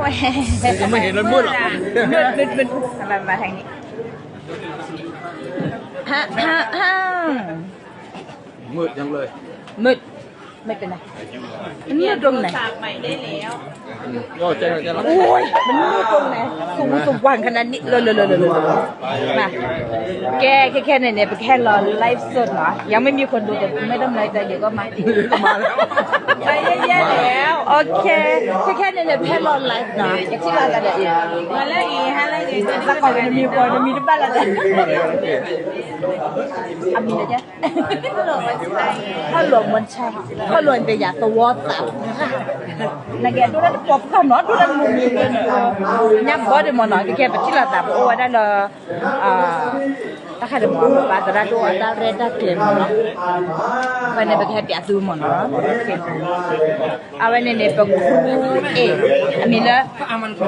ไม่เห็นมันมืดหรอกมืดมาทางนี้ฮะมืดยังเลยมืดไม่เป็นไรมืดตรงไหนก็เจ๊โอ้ยมันมืดตรงไหนสูงวันขนาดนี้เลยมาแค่เนี่ยไปแค่รอไลฟ์สดเหรอยังไม่มีคนดูแต่ไม่ต้องเลยแต่เดี๋ยวก็มาแล้วไปเยอะๆแล้วโอเคแค่เนี่ยแค่รอไลฟ์เนาะอยากที่เราจะได้มาแล้วอีฮะแล้วอีสักก่อนมันมีคนมีทุกบ้านแล้วจ้ะอามีนะจ๊ะถ้าหลวงมันใช่ถ้าหลวงแต่อยากตัวตับนะแกดูแล้วปอบข้าวหนอดูแล้วมุมมีเงินยับบ่ได้หมอหนอแกไปที่ละตับโอ้ได้เลยถ้าใครจะหมอปลาตระดูตาเรดตาเกลียมเนาะวันนี้ไปแค่เปียดูหมอเนาะเอาวันนี้เนี่ยไปครูเออามีละ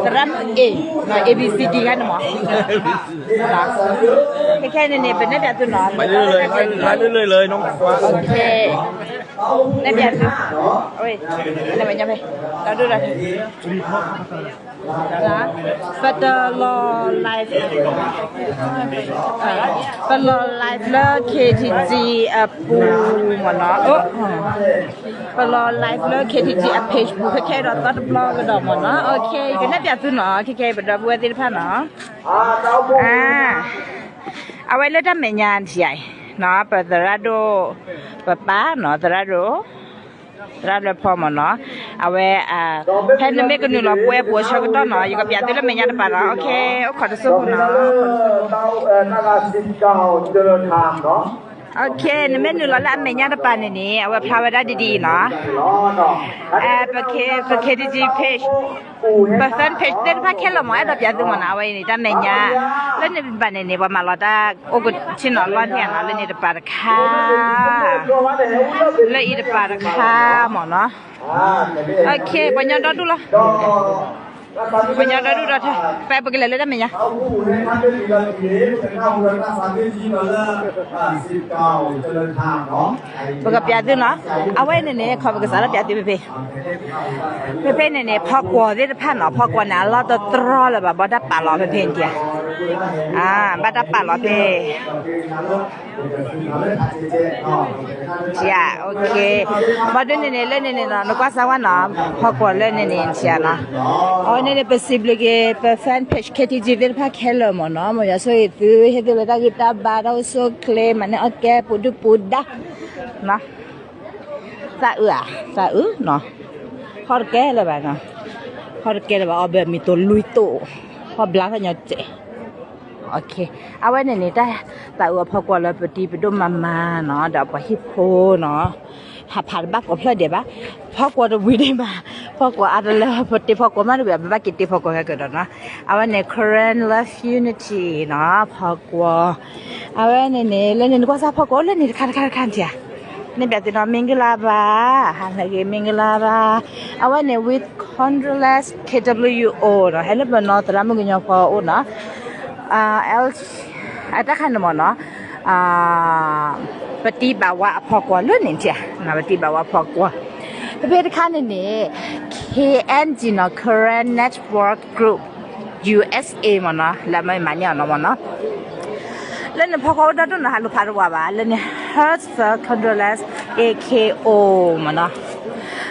ตระเอเนาะ ABCD กันหมอแค่เนี่ยเป็นเนี่ยตัวหนอไปเรื่อยเลยน้องโอเคเนี่ยเป็นโอ้ยเนี่ยเป็นยังไงเราดูเลยนะปัตตลอไลฟ์ปัตตลอไลฟ์เลอร์ KTG ปูหมดเนาะปัตตลอไลฟ์เลอร์ KTG เพจปูแค่เราตัดบล็อกก็ได้หมดเนาะโอเคก็เนี่ยเป็นตัวเนาะแค่เป็นดับเบิลที่ผ่านเนาะเอาไว้เลยทำเมียนใช่เนาะปัตตราโดป้าเนาะตราโดรับพอมันเนาะเอาไว้แพนเมกันอยู่หรอป่วยปวดชาก็ต้องเนาะอยู่กับยาตัวแล้วไม่ยาตะปาเนาะโอเคขอจะสู้เนาะโอเคนี่เมนูเราละไม่ยาตะปานี่เอาไว้พาไว้ได้ดีๆเนาะโอเคดีเพจเปอร์เซ็นต์เพจเดินพักแค่ละมั้ยเราอยากดูมันเอาไว้นี่แต่ไม่ยาแล้วนี่เป็นแบบนี้ว่ามาเราได้โอ้ก็ชิ้นน้อยร้อนเนี่ยนะแล้วนี่ตะปาค่ะแล้วอีตะปาค่ะหมอเนาะโอเคปัญญาดูละปัญญาดูละท่าไปไปกันเลยได้ไหมเนี่ยปกติดูเนาะเอาไว้เนี่ยขอไปกันสารพิธีเพ่เนี่ยพอกว่าได้ผ่านเนาะพอกว่านะเราต้องตรอเลยแบบบัดป่าหล่อเพ่เดียบัดป่าหล่อเพ่จ้าโอเคบัดเนี่ยเล่นเนี่ยเนาะนึกว่าสาวน้ำพอกว่าเล่นเนี่ยเชียนะอ๋อเนี่ยเป็นสิบเลยเป็นแฟนเพจ KTG เวลพักแค่เลยมั้งเนาะมันจะสวยดูเห็นดูเลยตากิตาบาร์เราโซ่เคลมันเนี่ยโอเคปุดด้านะสะเนาะพอแก่เลยแบบเนาะพอแก่เลยแบบเอาแบบมีตัวลุยโตพอบล้างกันยังเจ๋โอเคเอาไว้ในนี้ได้แต่พอกว่าเราไปตีไปดูมาเนาะเดี๋ยวไปฮิปโปเนาะหาผ่านบ้านก็เพื่อเดี๋ยวบ้าพอกว่าเราวิ่งมาพอกว่าอะไรแล้วพอตีพอกว่ามาดูแบบบ้ากินตีพอกว่ากันเนาะเอาไว้ใน current love unity เนาะพอกว่าเอาไว้ในนี้แล้วนี่ก็ซาพอกว่าแล้วนี่คันเจ้านี่แบบที่น้องมิงกลาบาหันไปมิงกลาบาเอาไว้ใน with Controless KWO เนาะให้เราเป็นนอตรามุกยอพอโอเนาะอาจจะขันมันเนาะปฏิบัติว่าพอกว่าเรื่องนี้จ้ะนะปฏิบัติว่าพอกว่าประเภทขันนี้ KNG เนาะ Current Network Group USA มันเนาะแล้วไม่มาเนี่ยเนาะมันเนาะแล้วเนี่ยพอกว่าด้านนั้นลูกค้ารู้ว่าแล้วเนี่ย Hertz Controless AKO มันเนาะ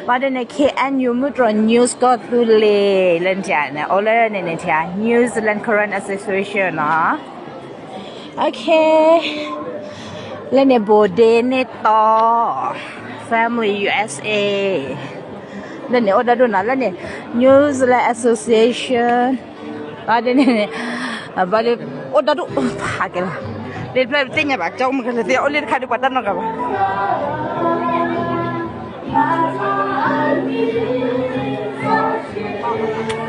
ว่าเดี๋ยวนี้ KNU มุดรอ News ก็ดูเลยเล่นจ้ะเนี่ยโอ้เลยเนี่ยจ้ะ New Zealand Current Association เนาะโอเคแล้วเนี่ยโบเดเนต่อ Family USA แล้วเนี่ยโอ้ได้ดูนะแล้วเนี่ย New Zealand Association ว่าเดี๋ยวนี้ว่าเดี๋ยวโอ้ได้ดูพากันละเรียนเพลงติ้งไงบ้างจ้องมันกันเลยโอ้เรียนใครดีกว่าตั้งน้องกันบ้าง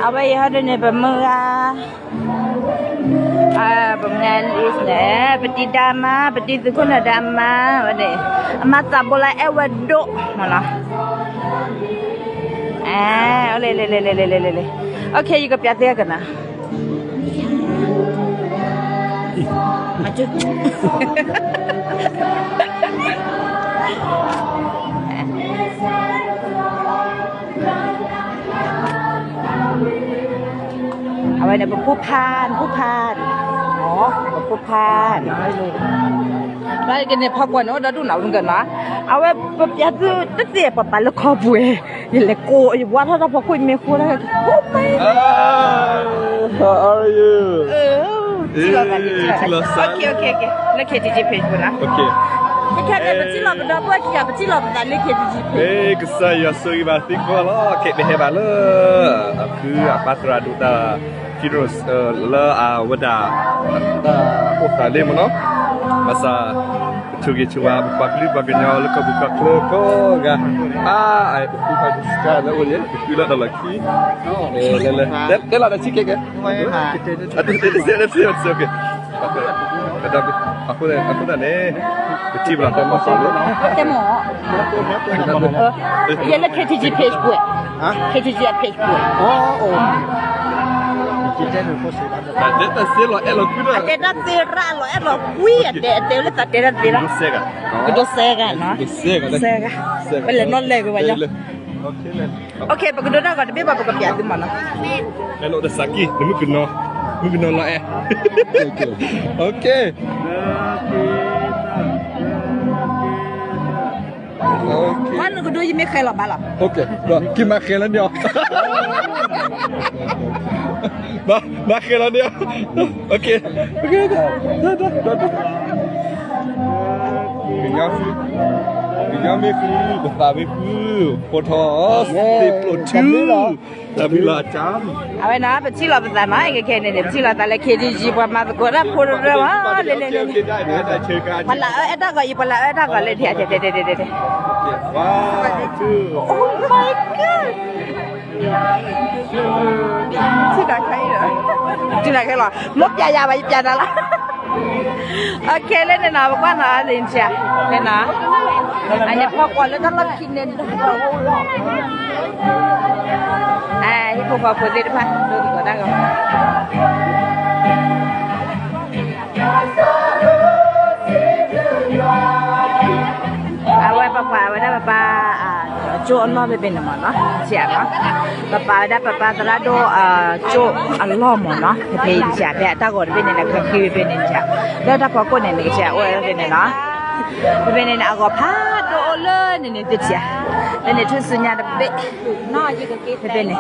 เอาไปหาดูเนี่ยแบบมือpengen isne peti dama peti tukuna dama wade mata bola wedok mana le okay you got piate kana maju ไว้เนี่ยผู้พานอ๋อผู้พานแล้วกันเนี่ยพอกว่าเนาะเราดูหนาวกันนะเอาไว้ปะยาตื้อตั้งแต่ปะปะแล้วคอบุยอย่าเลยโกอย่าว่าถ้าเราพอคุยไม่คุยแล้วโอ้ไม่ How are you ที่เราแบบนี้โอเคแล้วเคทีจีเพจนะ Okay แค่เนี่ยที่เราเป็นดับเบิ้ลที่เราเป็นที่เราเป็นเลขเคทีจีเพจ que saya suri batik kalau kek behebat le aku patra duta virus le wada tadi mana masa cuci cuma buka klip bagainya le ke buka klip ko ga ai buku pada sekarang le buku le lagi le ada sikit ke ada okey tapi aku dah ni kecil belakang masa tu แต่หมอเรียนแล้ว KTG page ป่วย KTG page ป่วย Ada tak selo elo kuda. เดนเซราหรอแอบหรอคุยเดลตัดเดนเซรา Sega. ก็ดูเซกันเนาะ Sega. เซกันเป็นเลยนอนเลยกูว่าจ้ะ Okey lah. โอเคปกติเราก็ได้แบบปกติอย่างมันเนาะ Elo dah sakit, nemu kena. Nemu kena lah Okey. Okey. มันก็ดูยังไม่เคยหลับบ้าหรอ Okey. Dah, kita makan lah dia. Makan lah dia. Okey. Okey dah. Dengan aku, bersama aku, potos, diplotu, tapi lacam. เอาไว้นะเป็นที่เราเป็นแต่ไหนแค่เนี่ยที่เราแต่ละ KTG ประมาณก็ได้พูดเรื่องว่าเล่น Okey dah, dah cerita. มันละถ้าก็อีปละถ้าก็เล่นเดี๋ยว One, two. Oh my god ที่ไหนใครเหรอที่ไหนใครหรอลบยาไปยาละโอเคเล่นนะบอกว่านะเล่นเชียเล่นนะอันนี้พอก่อนแล้วต้องรับกินเล่นที่พวกเราพูดได้ป่ะดูดีกว่าได้ก่อนเอาไว้ป้าไว้ได้ป้าโจ้ล้อไปเป็นหมอเนาะเสียเนาะป้าได้ป้าตลาดโดโจ้ล้อหมอเนาะเป็นเสียแต่ถ้าก่อนเป็นเนี่ยก็คือเป็นเนี่ยเสียแล้วถ้าพอก่อนเนี่ยเสียโอ้ยเป็นเนี่ยเนาะเป็นเนี่ยเอาก็พาโดเลยเนี่ยติดเสียแล้วเนี่ยทุกสิ่งอย่างแบบน้อยยิ่งกว่ากี่เป็นเนี่ย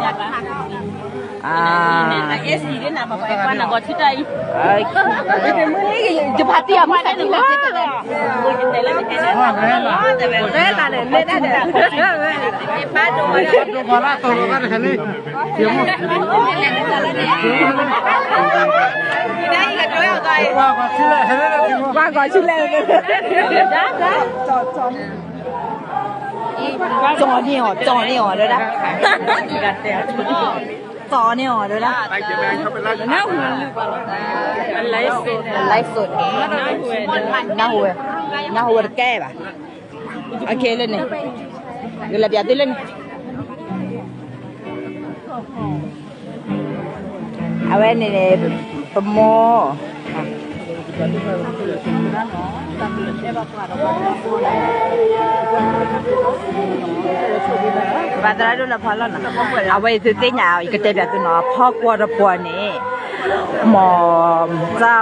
เอสดีด้วยนะมาไปวันนั้นก็ที่ใดจะพาเตี้ยมาได้หรือเปล่าได้เลยป้าดูมาดูพอละตัวกันแค่นี้เสียงได้อีกแล้วเอาใจว่าก่อนชื่ออะไรจอนี่อ๋อเลยนะจอนี่อ๋อเลยนะน่าหัวไลฟ์สดน่าหัวแก่ป่ะโอเคเลยเนี่ยเดี๋ยวเราจะเล่นเอาไว้เนี่ยปมบัตรเราพอแล้วนะเอาไว้ซื้อเตี้ยหนาวอีกเตี้ยตัวหนอพ่อกลัวระปวนี่หมอเจ้า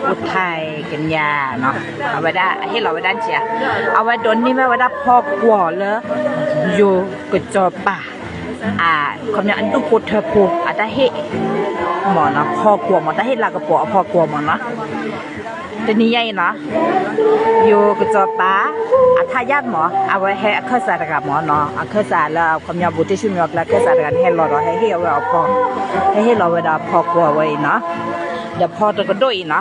อุทัยกันยาเนาะเอาไว้ได้ให้เราไว้ด้านเชียเอาไว้โดนนี่แม่ไว้ได้พ่อกลัวเลยอยู่กระจอป่าคำนี้อันตุกุเธอพูอาจจะเฮหมอนะพ่อกลัวหมอแต่เฮลากระป๋อพ่อกลัวหมอนะตัวนี้ใหญ่นะอยู่กระจอป่าทายาทหมอเอาไว้ให้เครื่องสารกับหมอเนาะเครื่องสารแล้วคำนี้บุตรชุ่มยอกแล้วเครื่องสารกันให้เราให้เอาไว้เอาพอให้เราไว้ได้พ่อกลัวไว้นะเดี๋ยวพ่อจะกระโดดนะ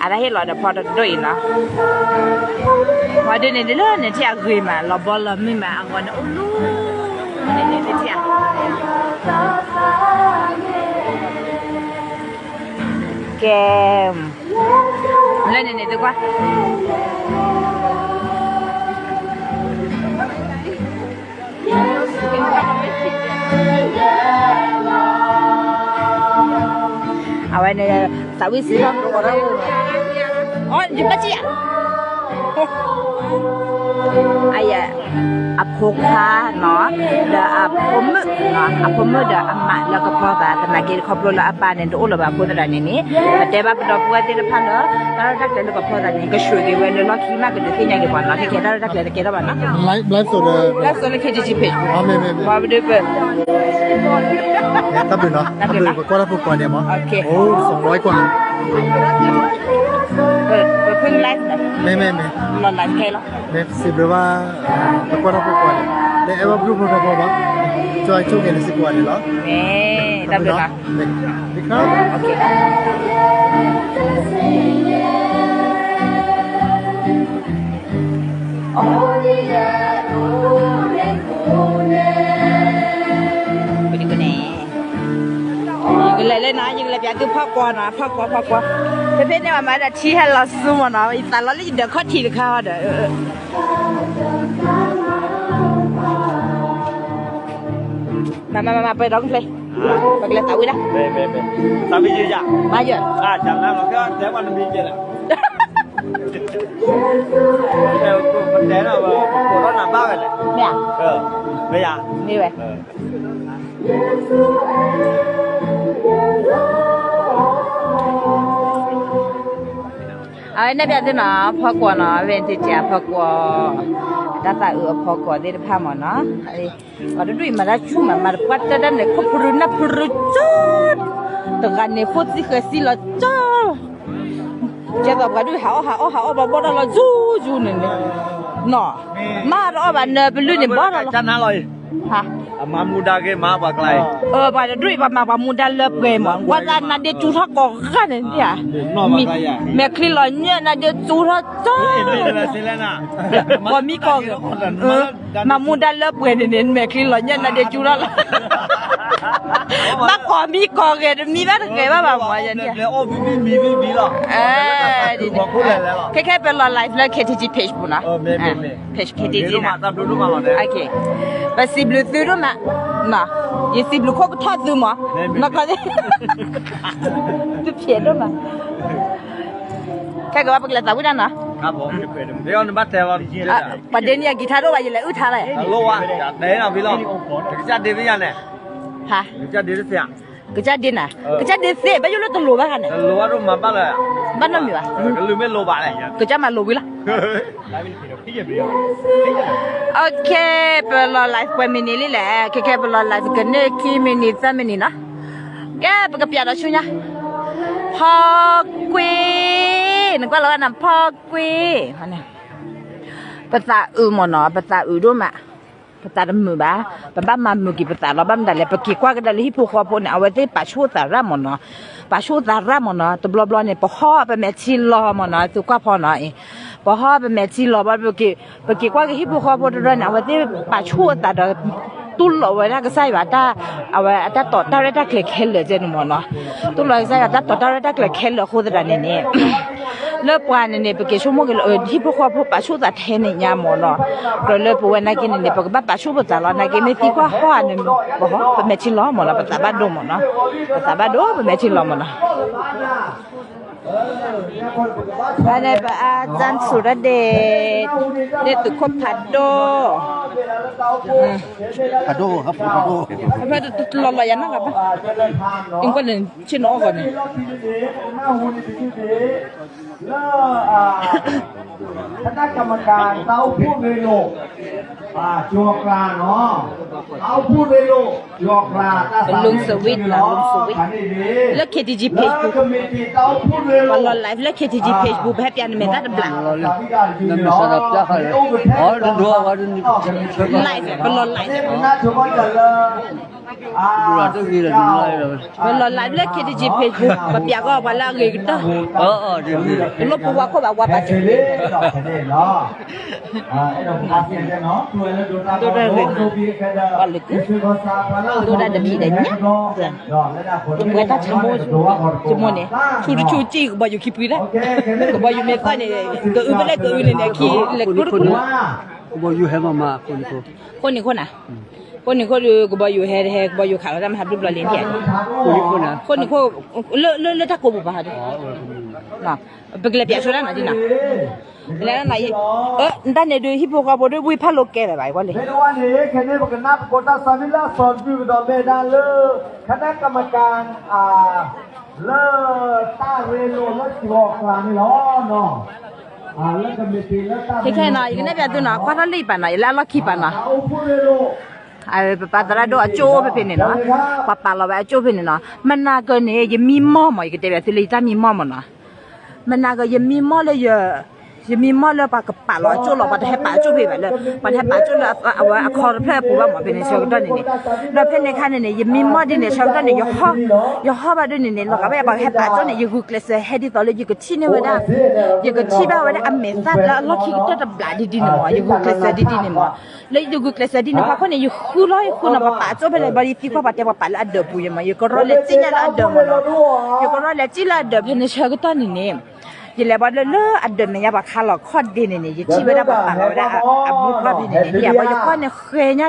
อะไรให้เราเดี๋ยวพ่อจะกระโดดนะว่าเดี๋ยวนี้เรื่องเนี่ยที่อากุยมาเราบอกเราไม่มาเอาวันอุ้ลูเนี่ยที่แกมเล่นเนี่ยดีกว่าเอาไว้ในสาวิสีทองอ๋อหยิบมาจี ayah apokha no da apom no apom da amma la ka phoda ta na ke khoplo la apa ne do lo ba phoda da ne ni te ba do pwa te da phan lo ta da ke lo ka phoda ne ka shwe ke we lo ki ma ke de nya ke ba na ke da da ke da ba na live ဆိုတော့ let's go ke ji page အမေမေ ba de pe တပ်ပြီနော်တပ်ပြီကောရဖို့ကွာတယ်မโอ้200กว่า เพิ่งไลฟ์นะ မေ นอนไลฟ์แค่แล้ว မေစီဘဝကောရဖို့ကွာတယ်တဲ့ ever group တော့ပေါ့ပါจอยချုပ်နေစစ်ကွာတယ်နော် นี่ตับเลยค่ะ ဒီခါ โอเคไปดีกว่าแน่ยิงเลยนะยิงเลยพี่คือพ่อกว่านะพ่อกว่าเพื่อนเนี่ยมาแต่ที่ให้เราสู้มันนะอีตาเราเลยเดี๋ยวข้อทีเดี๋ยวข้าวเดี๋ยวมาไปร้องเพลงไปเล่นตะวันนะ เม่ตาพี่จีจ้ะ มาเยอะ จังนะเราก็แจ้งวันนี้เจอแล้วเดี๋ยวมันแจ้งเราปวดร้อนหนักบ้างเลย เนี่ย ไม่อยาก นี่เว้ยเอาเนี่ยเป็นนะพ่อกว่านะเว้นที่จะพ่อกว่าด้านใต้พ่อกว่าได้พามานะไอ้ว่าดูมาแล้วชุ่มมาปัดจะได้เนี่ยเขาปรุณปรุจุดตรงกันเนี่ยฟุตสิเคยสิละจ้าจะแบบว่าดูหาบ่ได้ละจูนี่เนี่ยเนาะมาแล้วบ้านเนี่ยเป็นรุ่นเนี่ยบ่ได้ละ จันนะเลย ฮะ มามูดาเกมาปากไกล บ้านดูมามูดันเลิฟเกมว่าจะน่าเดือดจูทักก่อนเนี่ยมีแม่คลีลอนเนี่ยน่าเดือดจูทักจ้าว่ามีก่อนมามูดันเลิฟเกมเนี่ยแม่คลีลอนเนี่ยน่าเดือดจูทักมาก่อนมีก่อนกันมีบ้านเกมว่าหมอเนี่ย แล้วโอ้มีหรอดีบอกพูดเลยแล้ว แค่เป็นไลฟ์แล้ว KTG page ปุ่นนะ page KTG นะ ตามดูมาเลย โอเคแต่สิบลูกซื้อรู้ไหมน่ะยี่สิบลูกเขาก็ทอดซื้อมั้งนักก็ได้จะเพี้ยนรู้ไหมแค่ก็ว่าเป็นอะไรต่างกันนะครับ ผมเดี๋ยวนึกว่าแต่ว่าประเด็นเนี่ยกีตาร์รู้ว่าอย่างไรท่าอะไร โลว่ะเดี๋ยวเราพี่ลองจะเดี๋ยวยังไง ฮะ จะเดี๋ยวเสีย ก็จะเดินนะก็จะเดินเสียไปอยู่แล้วต้องรู้บ้างกันเนี่ย โลว่ารู้มาบ้างเลย บ้านน้องมีวะ ก็ลืมไม่โลบะเลย ก็จะมารู้วิละโอเคเป็นไลฟ์เป็นมินิลี่แหละแค่เป็นไลฟ์กันเนี่ยกี่มินิสามมินินะแกเป็นกับพี่อะไรช่วยนะพ่อกุยนึกว่าเราอันนั้นพ่อกุยอันนี้ภาษาหมดเนาะภาษาด้วยมั้ยภาษามือบ้าบ้ามามือกี่ภาษาเราบ้ามันได้เลยปกี้กว่ากันได้เลยที่ผู้ขวบเนี่ยเอาไว้ที่ป่าชูตาร่ามเนาะป่าชูตาร่ามเนาะตัวบลอเนี่ยปะห่อเป็นแม่ชีล้อมเนาะตัวกว่าพอเนาะปะห่อเป็นแม่ชีล้อบ้าปกี้กว่ากันที่ผู้ขวบเนี่ยเอาไว้ที่ป่าชูตาเนาะตุ้นเอาไว้นะก็ใส่ว่าตาเอาไว้ตาต่อตาได้ตาเคล็ดเคล็ดเลยเจ้าหนูเนาะตุ้นเลยใส่ว่าตาต่อตาได้ตาเคล็ดเคล็ดเลยคู่ตาเนี่ยเลิกวันเนี่ยปกี้ชั่วโมงกันที่ผู้ขวบป่าชูตาเทเนี่ยยามเนาะก็เลิกปวันนักกินเนี่ยปกี้ป่าชูตาเรานักกินไม่ตีกว่าห่อเนี่ยบ่ฮะเป็นแม่ชีล้อมเนาะภาษาบ้านดงเนาะภาษาบ้านดงเป็นแม่ชีล้อมเนาะวันนี้เป็นอาจารย์สุรเดชเดชตุคบผัดโดผัดโดครับผัดโดเพื่อนรอยันนะครับอิงก็เลยชื่อน้องก่อนเนี่ยคณะกรรมการเราพูดเลยโลกจวกลาเนาะเอาพูดเลยโลกจวกลาลุงสวิทนะลุงสวิทแล้ว KTG page บุ๊กวันรอไลฟ์แล้ว KTG page บุ๊กแฮปปี้อันเมต้าดับลังไลฟ์วันรอไลฟ์วันรอไลฟ์แล้ว KTG page บุ๊กแบบอยากก็วันละเงินต่อลบปัวเขาแบบว่าปัจจุบันตัวได้เลยก็เลยตัวได้เดี๋ยวพี่ได้เนี่ยตัวเมื่อถ้าชั่วโมงเนี่ยชูจีก็บอกอยู่ขี้ปีนะก็บอกอยู่เมฆเนี่ยก็ไม่ได้ก็เนี่ยขี้เล็กกุ๊ดกุ๊ดบอกอยู่ให้มาคนหนึ่งคนอ่ะคนหนึ่งคนก็บอกอยู่แฮก็บอกอยู่ข่าวแล้วมาทำรูปเราเลี้ยงเถี่ยคนหนึ่งคนเลือกถ้ากูบุปผาดิเนาะ不给了别说了那就那，来那但那对 hip hop 不对会拍落给了吧？我嘞。เมนูวันนี้แค่นี้บอกกันนับกดตัดสามิลาสอนวิวดอเมดาเลคณะกรรมการเลต้าเรโลและจิวกลางนี่ล้อเนาะแล้วก็มีทีแล้วต้า 看看那一个那边都那，夸他累板那，来了去板那。 เอาผู้เรโล 爸爸来都做不平的呢，爸爸老外做平的呢，们那个呢也密码嘛，一个代表是雷达密码嘛呢，们那个也密码了也密码了把个把了做了，把它还把做平了，把它把做了我靠了票不把嘛平的小个的呢，那平的看的呢也密码的呢小个的要好把的呢，那个把还把做呢一个克斯还得到了一个天呢，一个天吧，我的阿美发了，老起个这不拉的呢嘛，一个克斯的呢嘛。เลยดูกลสดินพักคนนี้อยู่คู่ร้อยคู่นะป้าจ้าไปเลยบริฟิกว่าป้าเจ้าป้าละเดือบปุยมาอยู่ก็รอเลยจีน่าละเดือบมันอยู่ก็รอเลยจีละเดือบเห็นเชื่อก็ตอนนี้เนี่ยยี่เลยบอกเลยอันเดิมเนี่ยป้าข้าหลอกข้อดีเนี่ยยี่ชีวิตป้าเราได้อาบุพเพเนี่ยที่บอกอยู่ข้อเนี่ยเคยเนี่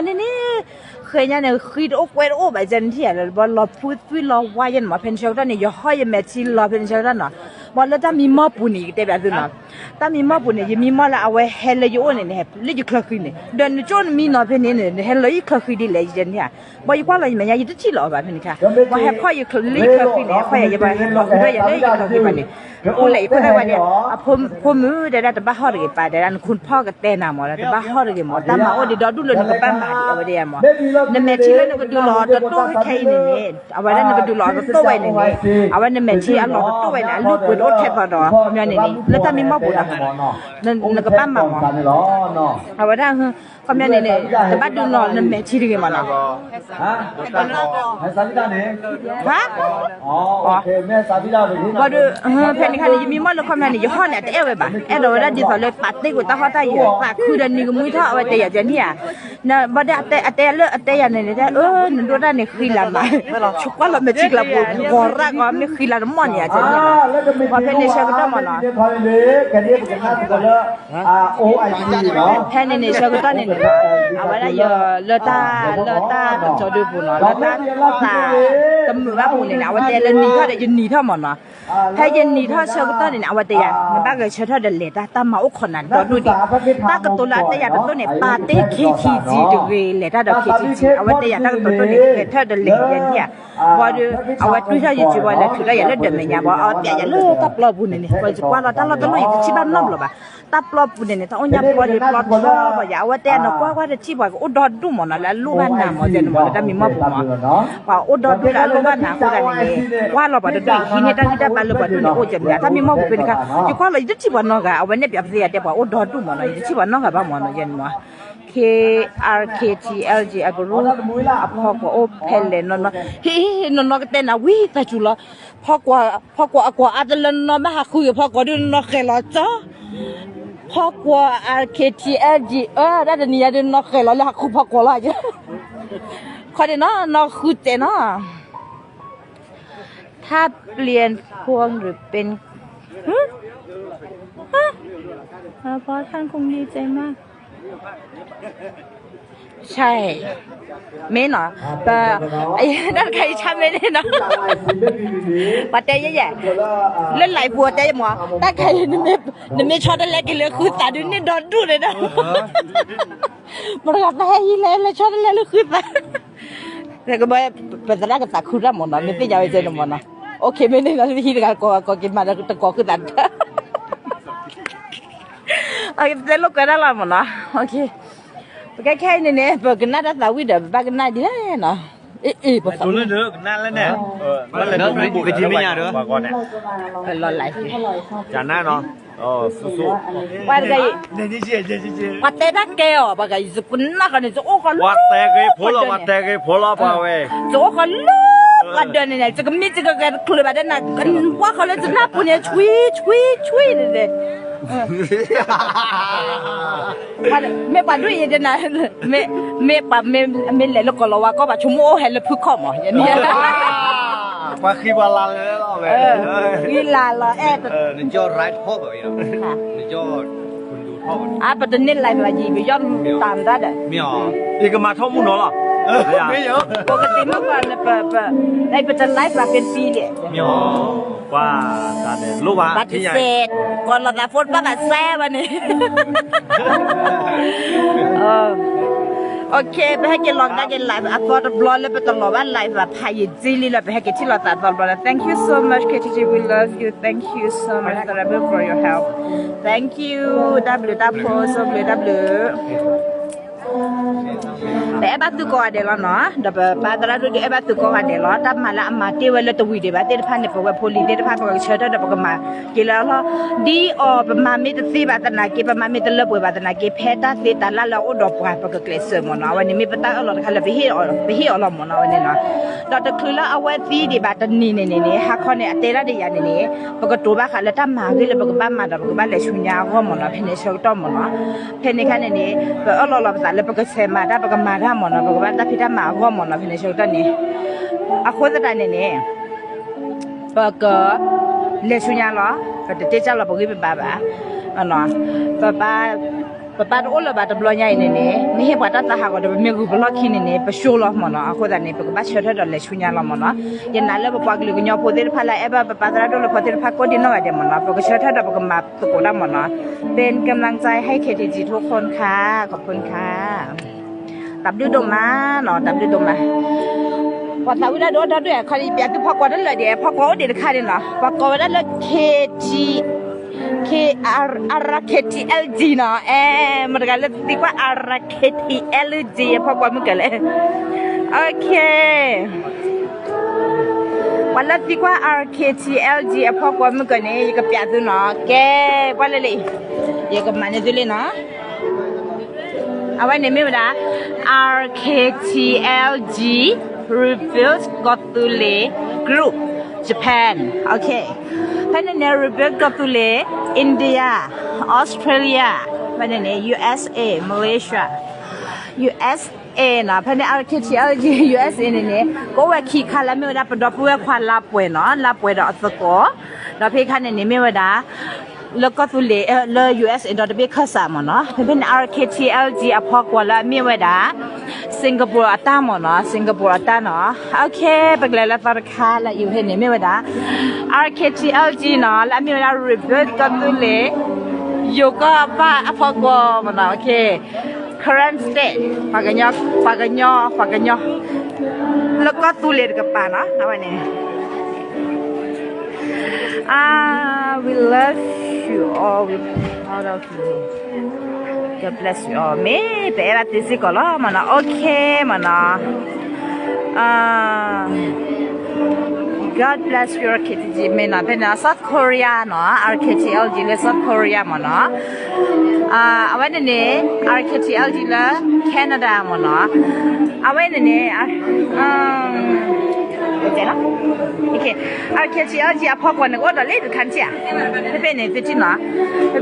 ยคุยโอ้คุยโอ้แบบเจนที่อะไรบอกเราพูดเราว่ายันมาเป็นเชื่อตอนนี้อยู่ห้อยแม่ชีเราเป็นเชื่อตอนน่ะบอกแล้วถ้ามีหม้อปูนี่แต่แบบนั้นถ้ามีหม้อปูนี่ยังมีหม้อละเอาไว้เฮลอยู่เนี่ยเฮลอยู่คลาคุยเนี่ยเดินจนมีนอเป็นเนี่ยเฮลอยู่คลาคุยดีเลยเจนเนี่ยบอกอยู่ว่าเราไม่ยังยึดที่เราแบบนี้ค่ะบอกเฮพ่ออยู่คลาคุยเนี่ยพ่ออย่าไปเฮลบอกด้วยอย่าเลยคลาคุยไปเนี่ยกูเลยพูดได้ว่าเนี่ยผมมือเดี๋ยวแต่บ้าห่อเลยไปเดี๋ยวคุณพ่อกับเต้นหมอแล้วแต่บ้าห่อเลยหมอแต่มาโอ้เดี๋ยวดูเลยก็ป้ามาเอาไว้เดี๋ยวหมอเนี่ยแม่ชีแล้วก็ดูหล่อตัวโตให้ใครเนี่ยเอาไว้แล้วก็ดูหล่อตัวโตไว้เนี่ยเอาไว้เนี่ยแม่ชีเอาหล่อตัวโตไว้เนี่ยลูกปืนโอ๊ตแค่พอดอเนี่ยนี่แล้วถ้ามีหม้อบุญอ่ะนั่นก็ปั้มมาหมอเอาไว้ได้คือก็เนี่ยนี่แต่บ้านดูหล่อนั่นแม่ชีดีกันมาเนาะฮะให้สาธิตาเนี่ย ฮะ อ๋อโอเคแม่สาธิตาไปที่ ก็ดูเพนนี่ค่ะนี่มีหม้อแล้วความนั่นนี่ยี่ห้อเนี่ยแต่เอาไว้บ้างเราได้ดีต่อเลยปัดตีกูตาเขาตาอยู่ปากคือเดินนี่ก็มุ้ยท่าเอาไว้แต่อย่าเจนเนี่ยนะบ่ได้แต่เลิกแต่อย่างนี้เนี่ยนั่นดูได้เนี่ยคือละมาชุกว่าเราไม่ชิกละบุกอรักก็ไม่คือละมันเนี่ยเจนเนี่ยว่าเพนนี่เชื่อก็ต้องมาเนาะ พอเลยแค่นี้เป็นหน้าตัวเลโอไอซีเนาะ เพนนี่เชื่อก็ต้องเนี่ยเอาไว้ได้เยอะเลตาจอดูบุญเนาะเลตาตำรวจว่าบุญเนี่ยเอาไว้แต่ละนี่เขาได้ยินนี่เท่ามันเนาะให้ยินนี่เท่าเชื่อก็ต้องเนี่ยเอาไว้แต่มันบ้าก็เชื่อเท่าเดินเลยตามาอุคนนั้นดูดิตากระตุ้นละแต่อย่างตัวเนี่ยปาเต้เคทีจีดูเลยตาดอกเคทีจีเอาไว้แต่อย่างตากระตุ้นตัวเนี่ยเท่าเดินเลยยันเนี่ยว่าดูเอาไว้ดูเท่าอยู่จีวันแล้วถือได้อย่างเล่นเดินเนี่ยว่าเอาแต่อย่างเล่นตับปลาบุญเนี่ยว่าจะว่าเราตั้งเราต้องรู้อยู่ที่บ้านน้ำหรอปะตับปลาบุญเนี่ยถ้าเอาอย่างปลาปลาทอดว่าอย่าเอาไว้แต่เนาะว่าจะที่ว่าอุดรดูมันนะแล้วลูกบ้านน้ำมันจะมันจะมีมาบุญว่าอุดรดูแล้วลูกบ้านน้ำคนนั้นเนี่ยว่าเราปะดูที่นี่ตั้งที่ได้บ้านเราปะดูเนี่ยโอ้จะเนี่ยถ้ามีมาบุญเป็นค่ะอยู่ว่าเราจะที่วันน้องก็เอาไว้เนี่ยแบบเสียแต่ว่าอุดรดูมันนะที่วันน้องก็บ้านมันนะยันว่าK R K T L G อะก็รู้พอกว่าโอเพลเลยนนเฮ้นนก็เต้นอ่ะวิแต่จุละพอกว่าอาจจะเล่นนมาหาคุยพอกว่าดูนเคลอจ้าพอกว่า R K T L G ได้แต่เนี่ยดูนเคลอเลยหาคุยพอกว่าละจ้ะขอเดี๋ยวนคุยเจนะถ้าเปลี่ยนพวงหรือเป็นพอท่านคงดีใจมากใช่เมนเหรอแต่ไอ้นั่นใครใช่ไหมเนี่ยนะปัดเตยแย่เล่นไหลบัวเตยหมอถ้าใครนี่ไม่ชอบอะไรกันเลยคือตาดูนี่โดนดูเลยนะมันกับแม่ยี่เลยชอบอะไรเลยคือตาแต่ก็ไม่เป็นอะไรกับตาคือละหมดนะไม่ได้ยาวใจหมดนะโอเคไม่ได้นะวิธีการก็กินมาแล้วแต่ก็คือตันโอเคเดี๋ยวลูกก็ได้ละหมดนะโอเคแค่นี้เนี่ยพอกินน่าจะสาวิเดี๋ยวบ้ากินน่าดีแล้วเนาะพอฟังตัวเลือกนั่นแล้วเนี่ยนั่นเลยตัวบุกไปที่ไม่ยากเด้อมาก่อนเนี่ยเป็นรอนไหลจานหน้าเนาะสู้ว่าไงเนี่ยเจ๊ว่าแต่ถ้าแกอ่ะบ้าก็จะกุนน่ากันจะโอ้กันว่าแต่ก็พอละว่าแต่ก็พอละพอเว้ยจะโอ้กันลูกกันเดินเนี่ยจะก็มีจะก็กันคลุยมาได้น่ะกันว่าเขาเลยจะน่าปุ่นเนี่ยช่วยเนี่ยไม่ปัดด้วยยังไงไม่ปัดไม่เล่นแล้วก็เราว่าก็แบบชั่วโมงให้เราพูดข้อหมออย่างนี้มาคีบาลาเลยแล้วเว้ยวิลาละนี่จอไรท์พ่อแบบนี้นี่จอคุณดูพ่อประเด็นนี่อะไรแบบนี้ไปย้อนตามได้เด้อไม่อ๋ออีกมาท่อมุนเหรอ没有。ปกติเมื่อก่อนเนี่ยได้ไปจะไลฟ์มาเป็นปีเนี่ย 喵，哇，啥的，录完 ปฏิเสธก่อนเราจะพูดว่าแบบแซ่วันนี้โอเคไปให้กินลองได้กินไลฟ์อัพอร์ดบล็อกเลยไปตลอดว่าไลฟ์แบบพายจีลีเลยไปให้กินที่เราตัดตลอด Thank you so much KTG we love you Thank you so much for your help Thank you wwwแต่บัตรก็ได้แล้วเนาะดับบัตรเราดูบัตรก็ได้แล้วแต่มาละมาเที่ยวแล้วตัววิดีโอเที่ยวผ่านเนี่ยพวกโพลีเที่ยวผ่านพวกเชิดดับพวกมาเกี่ยวแล้วดีอ๋อประมาณไม่ตัวบัตรนักเก็บประมาณไม่ตัวเล็บบัตรนักเก็บเพดานแต่ละเราอุดมไปพวกเกลือเสริมเนาะวันนี้มีปัตตาอร่อยค่ะเลยไปเฮียอร่อยเนาะวันนี้เนาะเราจะคือแล้วเอาไว้ที่ดีบัตรนี่ฮักคนเนี่ยเตะละเดียนี่พวกตัวบ้าค่ะแล้วถ้ามาคือแล้วพวกบ้านมาดับพวกบ้านเลยชุนยาก็หมดเนาะเพนเนชก็หมดเนาะเพนเนคันนี่พวกอร่อยๆแต่แล้วพวกเสมาได้พวกมาได้หมดเนาะพวกบ้านแต่พี่ถ้ามาก็หมดเนาะเพนเนชก็นี่อะคนจะได้นี่พวกเลยชุนยาเหรอพวกเตะจ้าเราพวกเป็นบ้าเนาะป้าโอ้ละบาดบลอยใหญ่นี่ไม่เห็นว่าตาหาก็จะมีรูปล็อกขี้นี่ไปโชว์ล้อมันเนาะคนนั้นนี่เป็นบ้าเชิดเดินเลยชุนยาล้อมันเนาะยันนั่นแล้วป้าก็เลยก็ยอมพูดที่พาละป้าตาดูแล้วพอที่พาก็ดีน้อยเดียวมันเนาะป้าก็เชิดเดินป้าก็มาตะโกนมันเนาะเป็นกำลังใจให้KTGทุกคนค่ะขอบคุณค่ะตับดูดมาเนาะตับดูดมาพอทำวิธีดูด้วยใครเปียกที่พอก็ได้เลยเดี๋ยวพอก็เดี๋ยวใครเนาะพอก็ได้เลย KTLG เนาะมันก็เลยติดว่า KTLG พอก็มันก็เลยโอเควันละติดว่า KTLG พอก็มันก็เนี่ยยังกับเปียกตัวเนาะแกวันละเลยยังกับมันตัวเลยเนาะเอาไว้ในมือนะ RKTLG Rebuild Gotule Group Japan โอเคภายใน Rebuild Gotule India Australia ภายใน USA Malaysia USA นะภายใน RKTLG USA นี่ก็ว่าขี้คาละไม่ได้ประดับเพื่อความลับเว้ยเนาะลับเว้ยดอกสกอแล้วพี่คันนี่ไม่ได้แล้วก็ตุเลเลย USA ดอทเบี้ยข้าสามเนาะเป็น RKTLG อพอกว่าละมีไว้ด้าสิงคโปร์อัตตามเนาะสิงคโปร์อัตตาเนาะโอเคเป็นเลยละตอนค่าละอยู่เห็นนี่มีไว้ด้า RKTLG เนาะแล้วมีไว้ด้า rebuild ก็ตุเลอยู่ก็ป้าอพอกว่าเนาะโอเค current state ฝากกันย่อแล้วก็ตุเลกับป้าเนาะเอาไว้นี่we love you all with all of you God bless you all me แต่ละที่สิก็แล้วมันโอเคมันGod bless your KTG มันเป็น South Korea เนาะ RKTLG เลย South Korea มันเอาไว้เนี่ย RKTLG เลย Canada มันเอาไว้เนี่ยเจ๊นะโอเคRKTLG พอกว่านึกว่าเราเล่นขันเจ้าเป็นเนี่ยจริงเนาะ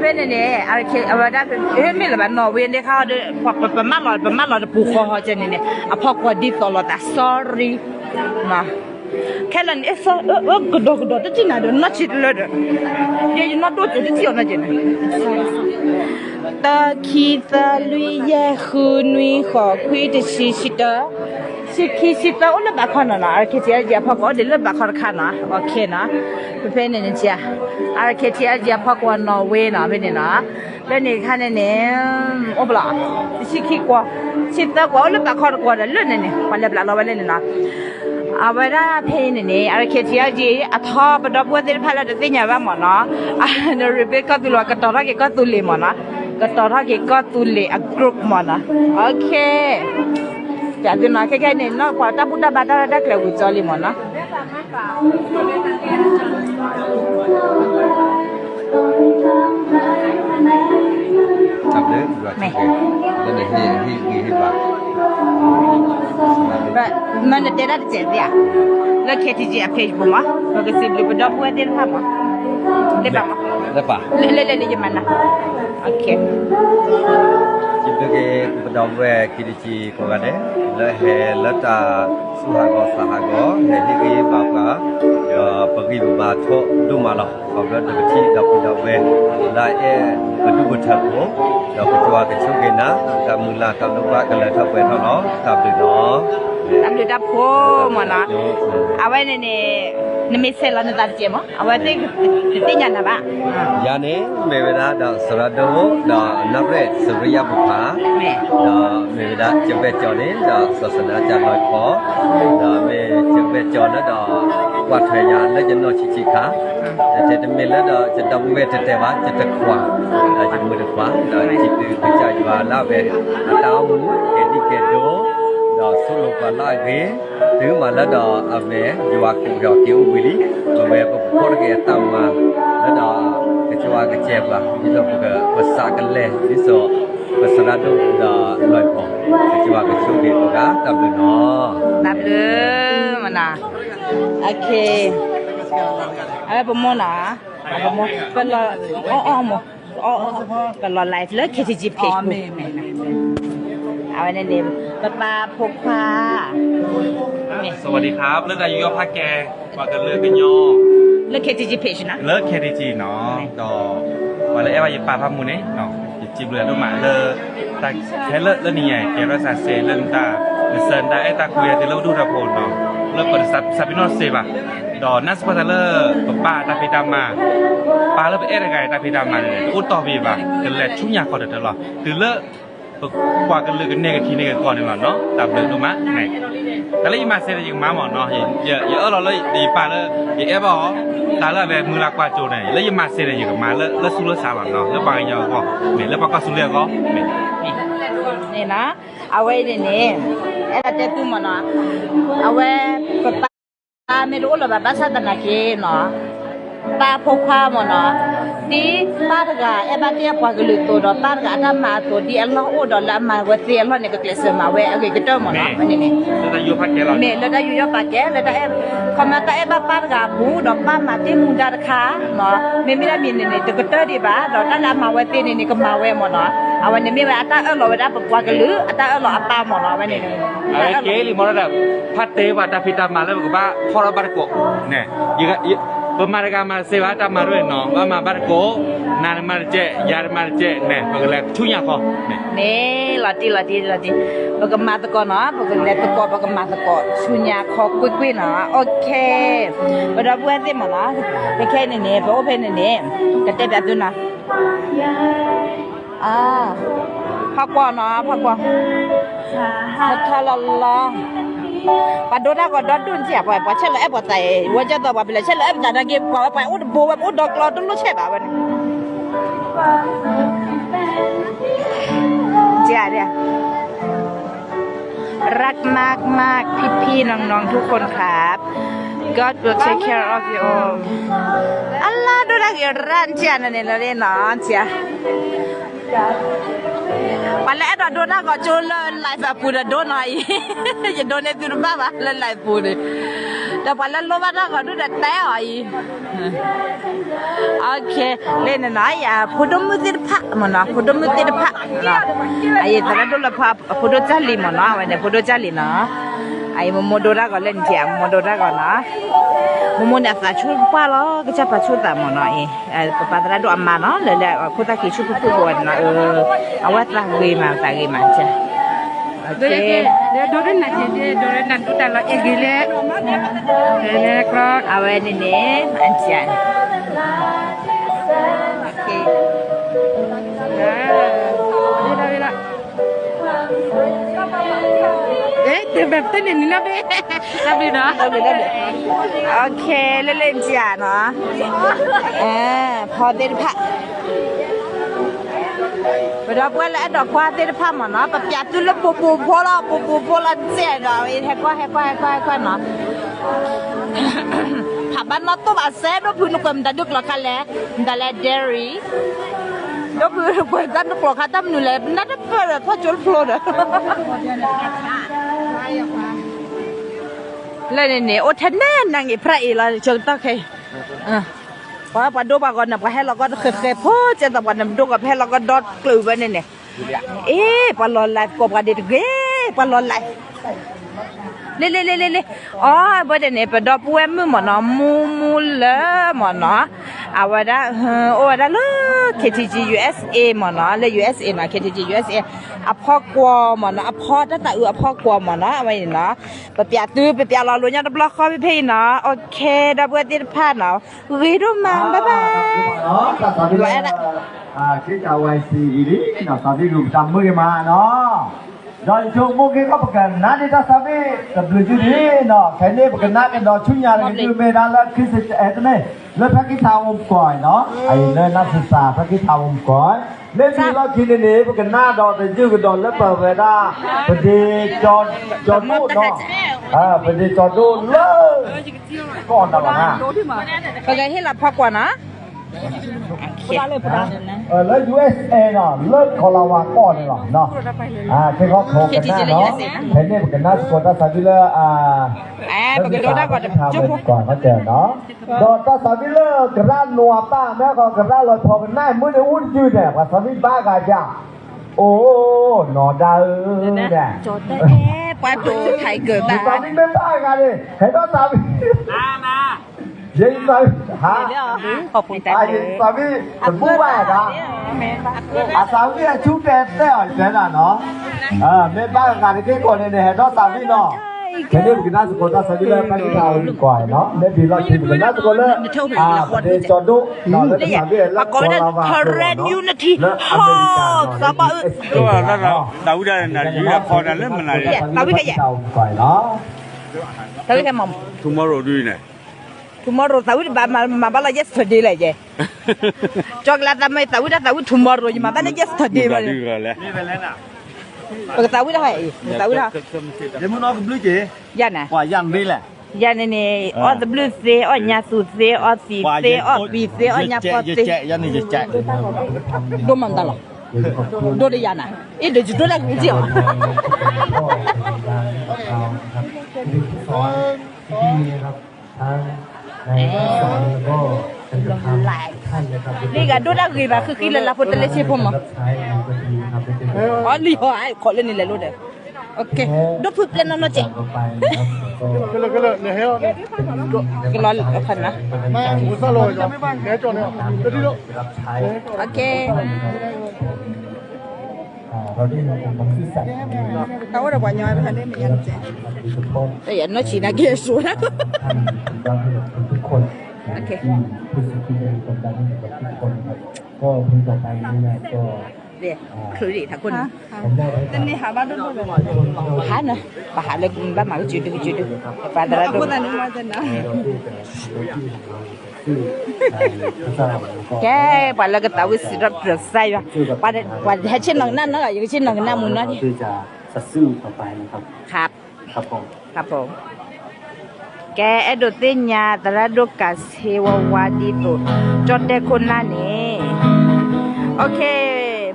เป็นเนี่ยRK เอาไว้ได้ไม่ละบ้านนอร์เวย์เนี่ยเขาได้ประมาณเราจะปูคอเจนเนี่ยพอกว่าดีตลอดแต่ sorry นะแค่นั้นกระโดดจริงนะเดี๋ยวน่าชิดเลยเดี๋ยวน่าดูจะเที่ยวนะเจนตะคีตะลุยแย่คืนนุยขอคุยจะชิด시키시다 올라 바카나 RKTLG 파고 어디를 바카카나 오케이나 페페네 진짜 RKTLG 파고 노웨이나 베네나 베네 칸네네 오블라 시키고 시다고 올라 바카고 를르네 발레블라 로벨레나 아바라 페이네네 RKTLG 아타 버더버들 팔라데 띠냐바 뭐나 아너 리베카 둘와 까토라게 까툴리 뭐나 까토라게 까툴리 아 그룹 뭐나 오케이 jadi nak kayak ni, nak kuat pun dah badar dah kalau ucali mana. Tapi dua tiga, dan ini bah. Mana tidak ada jadi. Lagi KTG page buma, lagi sibuk berdoa buat dia apa? Lepas. Lepas. Le mana? Okay. จิบเกกดอมเวกิริจีก็กันเด้และเฮละตาสุหากอสหากอเฮลิกีบากาปกิบาโทดุมาลขอบรับตะทีดับดับเวลาเอกดุกทักโหดอกจัวกะชุเกนะกามุลากาลุบะกะละทับเวเท่าเนาะตับดึเนาะตามดูดับโคมเนาะเอาไว้ในมิเซลนะตัดเจมเอาไว้ติญาณนะบะยานีเมเวดาดาสระโดดานับเรศสุริยบุภาดาเมเวดาเจเวจอนีดาศาสนาจารย์ลอยคอดาเมเจเวจอนะดาวัดไทยานและจะนอชิขาจะเมแล้วดาจะดำเวทเตวะจะตะขวาดาจะมือขวาดาจิตวิจารวาลาเวตามูเกดิเกโดดาสุโลปาลาเกถึงมาแล้วดาอเวยูวากูยอเกียววิลีอเวปพอร์เกตามมาแล้วดากระจวากระเจ็บละที่เราพูดภาษากันเลยที่สุดภาษาดูดาลอยพอกระจวากระชุกเดียวกันตามเลยเนาะตามเลยมันนะโอเคเอาไปมอนะเอาไปมอเป็นละอ๋อมอเป็นละไลฟ์เลยKTG page เอาไว้ในเนมปลาพกพาสวัสดีครับเลิกอายุยอภาคแกว่ากันเลิกกันยอเลิก KTG page นะเลิก KTG เนาะต่อวันละว่าอย่าปลาพามูนี่เนาะจิบเรือดูมาเลิกแต่แค่เลิกนี่ใหญ่แกรักษาเซเลิกตาเซินได้ไอ้ตาคุยแต่เราดูระพนเนาะเลิกเปิดซับพิโนเซบะดอนัสพัทเลอร์ป้าตาพิดามาปลาเลิกเป็นอะไรตาพิดามาเลยอุตต่อบีบะกันแหละชุ่มยาคอเดือดร้อนคือเลิกกว่ากันเลยกันเนี่ยกันทีเนี่ยกันก่อนดีกว่าเนาะตามเดินดูมั้ยไหนแต่แล้วอีมาเสร็จยังมาหมอเนาะเยอะเราเลยดีป่ะเลยเอฟอ๋อตาเลยแบบมือลักว่าโจไหนแล้วยังมาเสร็จยังกับมาแล้วสู้เลือดสาวเนาะแล้วบางอย่างก็เนี่ยแล้วบางก็สู้เลือดก็นี่นะเอาไว้นี่ไอ้เราจะตุ้มเนาะเอาไว้ก็ตาไม่รู้หรอกแบบภาษาตะนักเนาะตาพกพาหมดเนาะดีป้าตกะเอบ้าเทียบว่าก็ลุตัวดอป้าตกะทำมาตัวดีอัลลอฮ์โอ้ดอลลาร์มาวัดเสียอัลลอฮ์เนี่ยก็เกลสมาเวอเกก็เจอหมดเนาะอันนี้แล้วได้ยูพักแกเราเนี่ยแล้วได้ยูพักแกแล้วได้คอมเมนต์เอบ้าป้าตกะบูดอป้ามาที่มุนดาร์คาเนาะไม่ได้มีเนี่ยตัวก็เจอดีบ้าดอลลาร์มาวัดเสียเนี่ยก็มาเวหมดเนาะเอาวันนี้มีว่าตาเราเวลาปกว่าก็ลือตาเราอัปปาหมดเนาะวันนี้เกลิมอร์ดพัดเตว่าตาพิตามาแล้วก็บ้าพอเราบาร์โกเนี่ยยังPemarga sewa ta marwe no ba ma barko nar marje yar marje ne bagale chunya ko ne lati bagama ta ko no bagale ta ko bagama ta ko chunya ko kwi no okay bada buat te ma la ke ke ne ba open ne ka te ba tu na phakwa no phakwa tha la la bà đôi ra còn đón đun chè phải bỏ chết là ép bỏ tay quên cho tôi bảo bị là chết là ép nhà đang game bỏ phải út bùa phải út đọt lọt lúc chết bảo vậy chè điรักมากพี่ๆน้องๆทุกคนครับ God will take care of you all อัลลาดูรักรันเชียนั่นเองเลยเนาะเชียวันแรกเราโดนก็โจรเลยไลฟ์ปูดโดนหน่อยอย่าโดนในตุนบ้าเล่นไลฟ์ปูดแต่วันแรกรู้ว่าเราก็ดูแต่แต่หน่อยโอเคเล่นหน่อยพูดมุติดพักมันนะพูดมุติดพักนะไอ้ตอนนั้นดูละพักพูดจัลลีมันนะวันนี้พูดจัลลีนะไอ้โมโดราก็เล่นเทียมโมโดราก็นะโมเนี่ยฟ้าชูป้าล้อก็จะฟ้าชูแต่มันนะไอ้ป้าตระดูอามาเนาะเลยคุณตาคิดชูผู้คนนะเอาไว้ตระกีมาจ้ะโอเคเดี๋ยวโดนนั่นตุตาละเอกิเลเล็กรอเอาไว้นี่อันเชียโอเคแบบเต้นนี่นะเบ้รับดีนะโอเคเล่นๆจ้ะเนาะพอเดินผ่าไปดอกว่าแล้วดอกว่าเดินผ่ามันเนาะแบบจัดจุลปูพอละเสียเนาะให้กว่าเนาะผับบ้านเนาะตัวบ้านเซ่ด้วยพื้นกลมดันดุกหลอกกันแล้วดันแล้วเดรี่ด้วยพื้นกลมดันดุกหลอกกันตั้มนู่นเลยนั่นเป็นเพราะจุลโฟล์เลยเลยเนี่ยโอ้ท่านแน่นางอีพระอีละเชิงตะเคเพราะว่าดูบางคนนะพอให้เราก็เคยพูดจะแต่วันนั้นดูกับให้เราก็ดอดกลือไว้เนี่ย ปลอไลกบกระเด็ดเก้ปลอไลเลอ๋อบ่ได้เนี่ยปดอป่วยมือหมอเนาะมูเลยหมอเนาะเอาว่าได้โอ้ได้เลย KTG USA หมอเนาะเลย USA เนาะ KTG USA อะพอกลัวหมอเนาะอะพอตะอะพอกลัวหมอเนาะเอาไว้เนาะปะเปียตื้อปะเปียรอลุญาตบล็อกคอพี่เนาะโอเคดับเบิลติดพาเนาะวีดูมาบ๊ายบาย เนาะก็ตอนนี้คิดเอาไว้สิดิเนาะตอนนี้รูปจำมือมาเนาะดอยช่วงมุกก็ประกันนัดที่จะสามีกับลูกจุดีเนาะแค่นี้ประกันนัดกันดอกชุนยาเลยคือเมดาแล้วคือเอ็ดนี่แล้วพักกิทาวงก่อยเนาะไอ้เรื่องนักศึกษาพักกิทาวงก่อยเล่นที่เราคิดนี่ประกันนัดดอกแต่ยืดกันดอกแล้วเปิดเวลาพอดีจอดนู่นเนาะพอดีจอดนู่นเลยก่อนนะวะฮะ ประกันให้รับพอกว่านะแล้ว USA เนาะเลิกคอลาวาก่อนเนาะที่เขาโคกันหน้าเนาะเห็นนี่ประกันนัดสกอตสาวิลเลอร์ประกันโดนได้ก่อนจุ๊บ ก่อนเขาเจอเนาะดอตสาวิลเลอร์กระด้านนัวป้าแม่ก็กระด้านลอยพอกันหน้ามือในอุ้นยืดเนี่ยว่าสาวิบ้ากาจ้าโอ้หนอดาเนี่ย จอดได้ปลายตัวไทยเกิดได้ สาวิไม่บ้ากันเลยเห็นต้องสาวิยิงไปฮะ ขอบคุณแต่ ยิงสาวิเป็นผู้ว่านะสาวิชุดเด็ดได้อ่ะเจ้าเนาะไม่บ้ากันที่คนเนี่ยเห็นต้องสาวิเนาะแค่นี้มันก็น่าสกุลน่าสกุลเลยไปที่เราก่อนเนาะเนี่ยพี่เราคิดมันก็น่าสกุลเลยเดี๋ยวจอดดูเราเลยจะมาเรียนแล้วก็เราว่าแล้วอเมริกาสบายตัวนั่นเราได้นะอยู่พอนั้นเล่นมันอะไร เราไม่ขยัน ก่อนเนาะ เราไม่ขยันมอม tomorrow ด้วยเนี่ย tomorrow เราไม่มาบ้านเรา yesterday เลยเจ้จอกลาทำไมเราไม่ได้เรา tomorrow ยังมาบ้านเรา yesterday มาเลยนี่เป็นแล้วน่ะปกติเราไม่ได้เราไม่ได้เดี๋ยวมึงน้องกับลูกเจ๋ยันนะว่ายังนี่แหละยันนี่อ๋อ the blue say อ๋อยาสูเ say อ๋อสี say อ๋อบีเ say อ๋อยาปอ say ยันนี่จะแจกดูมันตลอดดูได้ยันนะเดี๋ยวจะดูได้กูเจียวนี่ก็ดูได้กี่บาทคือกี่ละละพุทธเลเชฟมั้งอ๋อนี่เหรอไอ้ขอเล่นนี่เลยรู้เด้อโอเคดูพูดเล่นนั่นเจ๊ก็เลยเนี่ยเฮ้ยก็รอขันนะไม่ผมสโลว์จ้ะแกจอดเนี่ยก็ที่นู้โอเคเราได้ยินคำที่สั่งเขาว่าเราว่าย้อยไปทันได้เหมือนกันเจ๊แต่ยันน้อยชีน่าเกลียดสุดนะทุกคนโอเคผู้สื่อข่าวกดดันให้กับทุกคนครับก็พึงต่อไปนี่ก็เดี๋ยวคือดิถ้าคนแต่นี่หาบ้านด้วยหาเนอะไปหาเลยบ้านมาก็จุดไปแต่ละคนนั้นมาจะนะแกไปแล้วก็ตาวิสิรับเปลือกใส่ไปให้เช่นหนังนั่นนะอย่างเช่นหนังนั่นมุนนั่นที่จะสัตย์ซื่อต่อไปนะครับครับผมแกเอดเตญาตระดุกาเซววาดีโตจอดแต่คนนั้นนี่โอเค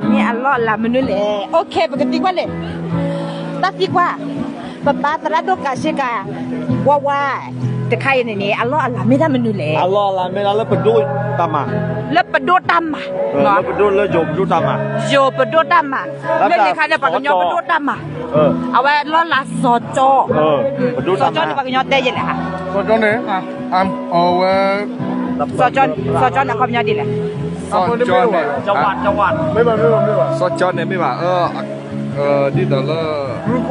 มีอัลลอฮ์ละมันนู่นแหละโอเคปกติว่าเลยตัดดีกว่าป้าตระดุกาเซกาว่าแต่ใครนี่อัลลอฮ์ละไม่ได้มันนู่นแหละอัลลอฮ์ละไม่ได้แล้วเป็นดูตามมาแล้วเป็นดูตามมาแล้วเป็นดูแล้วโยมดูตามมาโยเป็นดูตามมาเรื่องนี้ใครเนี่ยปากกยอเป็นดูตามมาเอาไว้ล้อละสอจอเป็นดูตามมาสอจอที่ปากกยอได้ยังไงฮะสอจอเนี่ยเอาไว้สอจอนะความยอดีเลยสอจอเนี่ยจังหวัดไม่ว่าสอจอเนี่ยไม่ว่านี่แต่ละกรุ๊ป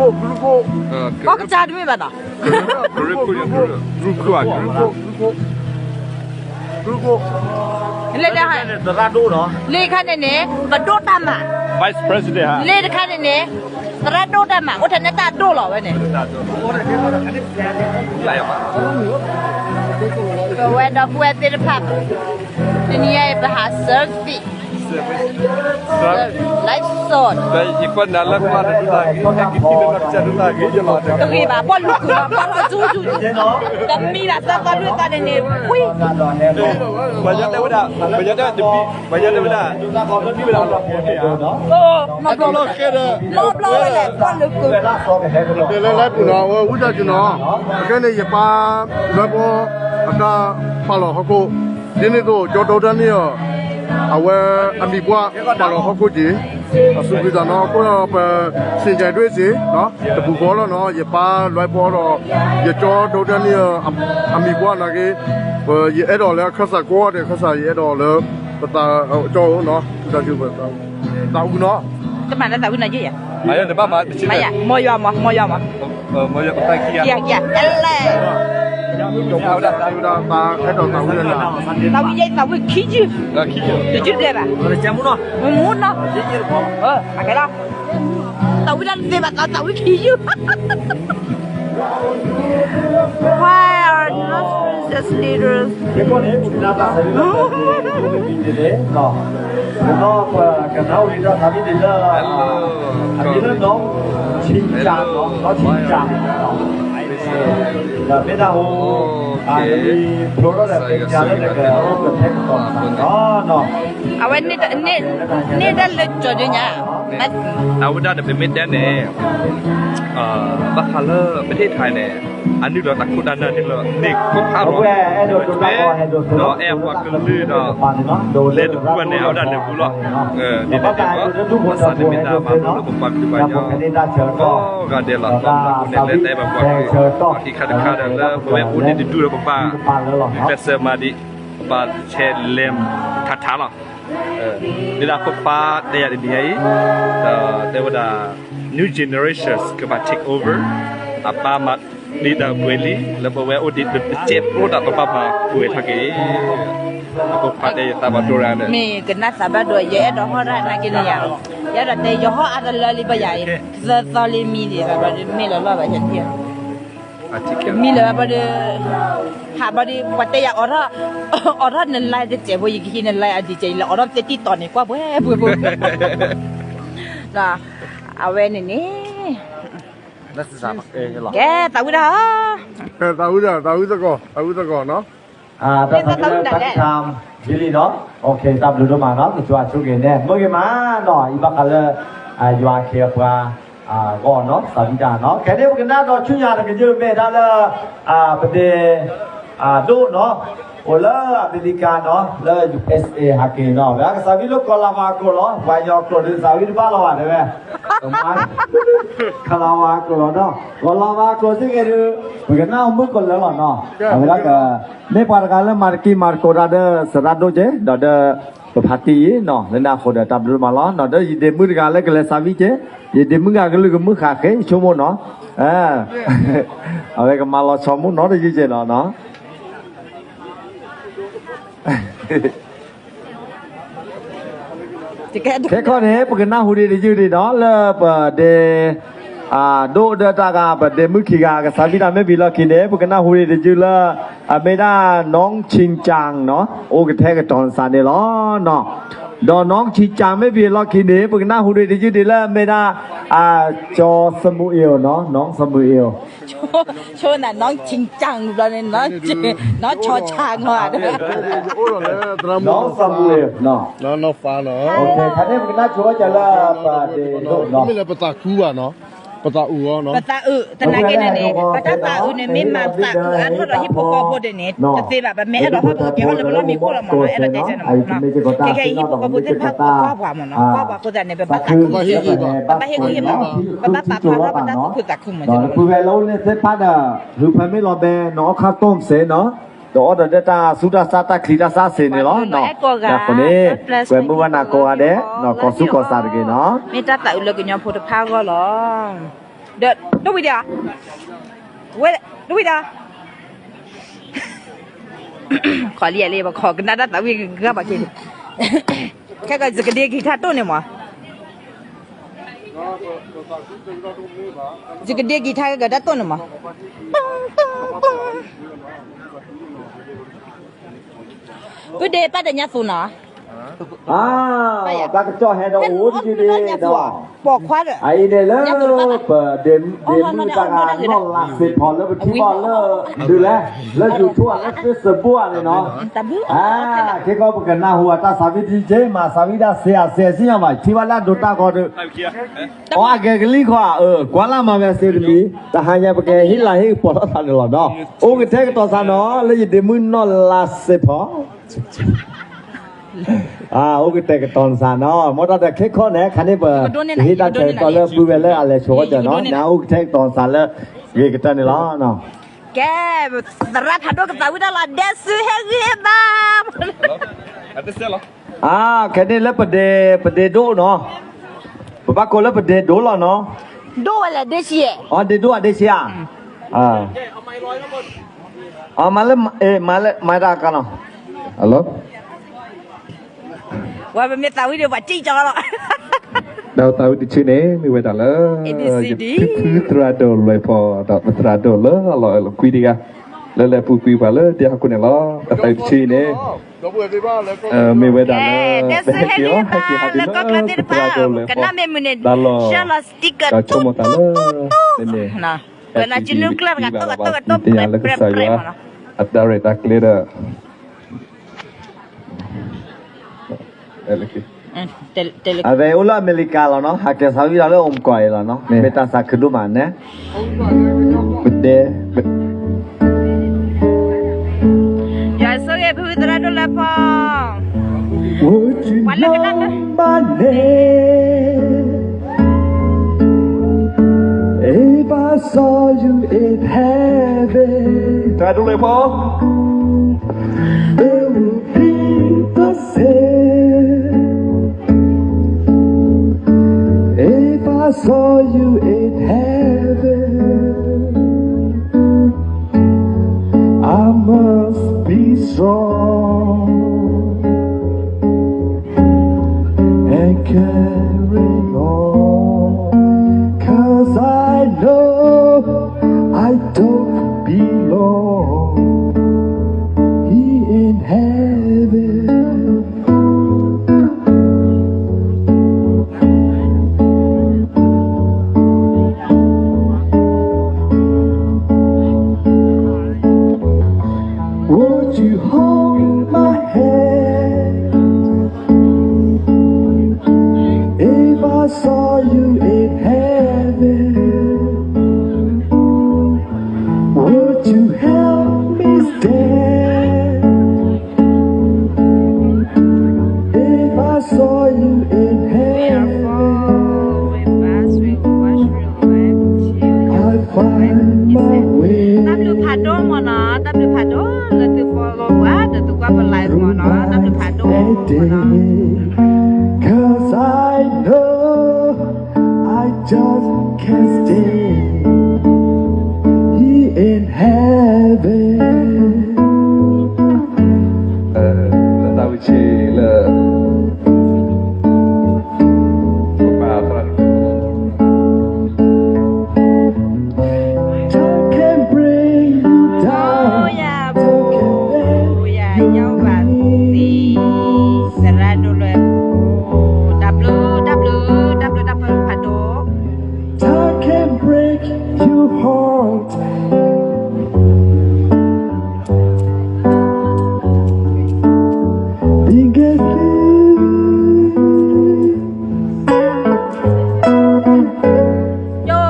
ก็กระจายไม่แบบน่ะกรุ๊ปเล่นได้ฮะตระดูเนาะเล่นขั้นนี้เป็นดูตามมา Vice President ฮะเล่นขั้นนี้ตระดูตามมาโอ้ท่านตาดูหรอวะเนี่ยเวดอกเวทีร์พับนี่ไอ้บ้าเซิร์ฟฟี่ไลฟ์สดแต่อีกคนนั้นแล้วก็ดูได้ให้กินเป็นนักจัดดูได้ก็จะรอดตรงนี้แบบบอลลูกคือแบบจูแต่มีนะแต่ก็ด้วยกันเนี่ยอุ้ยบรรยากาศได้เวลาบรรยากาศดีบรรยากาศได้เวลานี่เวลาเราเห็นเนาะมาโปรโลเกอร์รอบเลยบอลลูกคือเดี๋ยวไล่ปุ่นเอาวุ้นจุนเอาแค่นี้อย่าป้าแล้วก็อาตาพาเราเขาก็ဒီနေ့တော့ကြော်တော်တန်းเนี่ยเอาไว้อมีบัวปลาเขากูจี สุดที่น้องก็เป็นสิ่งใจด้วยสิเนาะแต่ผู้บอกแล้วเนาะอย่าป้าลอยปอดอย่าจอดูด้านนี้มีบ้านนะกี่อย่าเอ็ดอแล้วข้าศึกก็เดี๋ยวข้าศึกอย่าเอ็ดอแล้วแต่จอเนาะจะอยู่แบบตาอุเนาะ Cái mà nó tạo cái này chứ vậy? Ayo de baba de Mày à, mua vô mà. mo ya ta kia Kìa, anh lẹ. Tao đã ta cái đồ tao cái là Tao cái dây tao cái khí chứ. la kia Để chứ đây bà. Muốn nó. Mà cái đó. Tao cái đây mà tao cái khí chứ. Why are not princess leaders? cái con ấy cũng đã tạo thành cái thế nó cái nào đi ra thằng đi ra thằng đi nó chín chàng nó chín chàng là biết đâu đi chỗ đó là cái nhà đó là cái ông cái còn đó nó À vậy nên đã lên cho chứ nhá.เอาได้แต่เป็นเม็ดแดนเนี่ยบัคคาเลอร์ประเทศไทยเนี่ยอันนี้เราตักคุดันนี่เราเด็กพวกข้าวเราเราแอบว่าคือลือเราเล่นทุกวันเนี่ยเอาดันเนี่ยพูดหรอเดี๋ยวว่าภาษาเนี่ยไม่ได้มาเราบอกความคิดว่าก็การเดียวเราเราเล่นได้แบบว่าที่คาดแล้วพอแม่พูดเนี่ยดูเราบอกว่าเป็นเซอร์มาดิว่าเชลเลมทัดท้าหรอเดี๋ยวพวกป้าเดียร์เดียร์เดี๋ยวว่า new generations ก็มา take over ป้ามาดีดาวเวลีแล้วพอแวะอุดิตเป็นเจ็บรู้ดับป้ามาคุยทักเอ๋พวกป้าเดียร์ตาบอดดูแลเนี่ย มีกันนัดสาบด้วยเยอะดอกฮอร์นะกินอย่างยาดแต่ยอฮอร์อะไรเลยไปใหญ่จะตอลีมีดีแบบมีเลยรอบไปเช่นเดียวมีเลยแบบหาบดีวัดแต่ยาออร่านั่นไล่จะเจ็บว่าอีกทีนั่นไล่อดีใจแล้วออร่าจะตีตอนนี้กว่าเว้ยนะเอาไว้นี่ นั่นสิสามเหรอ แกตาวิดา ตาอุตก็เนาะ ta thằng cái tham gì đi đó ok ta lưu mà nó thì cho chú cái này mới cái má nó ít bác là doa kia qua gòn nó sao đi ra nó cái đấy cái đó chủ nhà là cái gì về đó là vấn đề đô nó ở là America nó là USA hạt kỳ nó và cái sao biết lúc còn làm cô nó vài giờ cô đi sao biết bao lâu rồi vậy kalau aku đó kalau aku sih cái nào mới còn lớn nó vậy là cái mấy bạn cái là marco ra đó serado chứ đó đó party nó nên là họ đã tập được mà nó đó gì để mưa cái là sao biết chứ gì để mưa cái là mưa khác cái số một nó ở đây cái mà lo số một nó là gì chứ nó cái con này bữa nào hụi đi chơi đi đó là để đô đợt ta cái để mực khi cái sao đi làm mấy việc là khi đấy bữa nào hụi đi chơi là mấy đa nón chinh chang nó ô cái thế cái tròn sàn này nó đó nón chinh chang mấy việc là khi đấy bữa nào hụi đi chơi đi là mấy đa cho Samuel nó nón Samuel cho là nó chinh chang rồi nên nó cho chang hoa đó nón Samuel nó phá nó ok thế nên bữa nào chúa cho là để nóไม่เลยปะตาคูอ่ะเนาะปะตาอูเนาะ Pataแต่นากินเนี่ยปะตาตาเนี่ยไม่มาตาอันเท่าเราฮิปโปคอพูดเนี่ยจะเสียแบบไม่เราเขาเกี่ยวกับเรามีคู่เราหมดเลยเราใจนะแค่ฮิปโปคอพูดที่พักข้าวหวานเนาะข้าวหวานก็จะเนี่ยเป็นปะตาคูปะตาเฮกุฮิมปะตาปะพาราปะตาคูตาคุมเหมือนกัน คือเวลาเนี่ยเซปัดอ่ะหรือพันไม่รอแบเนาะข้าวต้มเสเนาะตัวเด็ดตาสุดาซาตาคลีดาซาเสเนี่ยเนาะนะคนนี้เว้ยเมื่อวันนักก็อะไรเนาะก็สุกก็ซาดกันเนาะไม่ตาตาอุลกินยอมพูดพาก็หรอเด็ดดูวิดีโอเว้ยดูวิดีโอขอเรียกเลยว่าขอกันนะตาวิก็บอกกินแค่ก็จะกระเดียกีท่าต้นเนี่ยมั้งจะกระเดียกีท่าก็กระดัดต้นเนี่ยมั้งก็เดป้าแต่ยาสูนะก็จ่อให้เราโอ้ดีดีเนาะบอกคว้าเลยไอ้เนี่ยเลยเด่นมือตางานนอนหลักสิพอแล้วไปที่บอลเลยดูแลแล้วอยู่ทั่วแล้วเป็นสบัวเลยเนาะแค่ก็เป็นหน้าหัวตาสาวิตเจมาสาวิตาเสียสิยังไงที่ว่าแล้วดูตาก็ดูอ๋อแกก็ลีกว่ากว่าละมาเป็นเสียดีแต่หายไปแกหิลายให้ปวดทันหรอเนาะโอ้ก็แท้ก็ตัวสานเนาะแล้วอยู่เด่นมือนอนหลักสิพอ โอเคแต่ก็ตอนสานเนาะมอตแต่แค่ข้อไหนคันนี้เปิดที่ตาเจอตอนเลิกปุ้ยเลิกอะไรชัวร์จะเนาะนะโอเคตอนสานเลิกเกี่ยวกับตอนนี้ล้อเนาะแกตระพัดด้วยกับตาวิดาลาเดซเฮกิบ้า Ada sel lah. แค่นี้แล้วประเดโดเนาะป้าโกแล้วประเดโดแล้วเนาะดูอะไรเดชิเอเดโดเดชิมาแล้วมาได้กันเนาะฮัลโหลว่าเป็นเมตาวิเดียวว่าจี้จอหรอ Dah tahu di sini, mi weda le. Itu terado le po, dah terado le, kalau kui dia, le kui bala dia aku ni lah, tahu di sini. Mi weda le. Dia hati hati le, terado le po. Lalu, dah cuma tahu le. Nah, kena jenuh kelar kata. Dia lagi saya, ada reda clear. Lagi. အဘယ်ဦးလာအမေရိကလာနော်ဟာကစားပြီးလာလို့အုံကွာရလာနော်မေတ္တာစာခဒုမနဲ့ဘဒဲရာဆိုရဲ့ဘူးတရတော့လာပါဝါလာကလာမနေ If I saw you in heaven ตราดูเลยพ่อ It would be the same I saw you in heaven I must be strong and carry on 'cause I know I don't belong here in heaven Would you hold my hand if I saw you in heaven? Would you help me stand if I saw you in heaven? I find my way. ตามดูผาโดมเนาะตามดูผาโดแล้วตัวฟอลว่าเดี๋ยวตัวก็เป็นไลฟ์เนาะตามดูผาโดเนาะ 'Cause I know I just can't stay here in heaven. Tahu cile. Time can bring you down. Nhau và thì sẽ ra đồ lời www phá đồ Time can break your heart. You get yo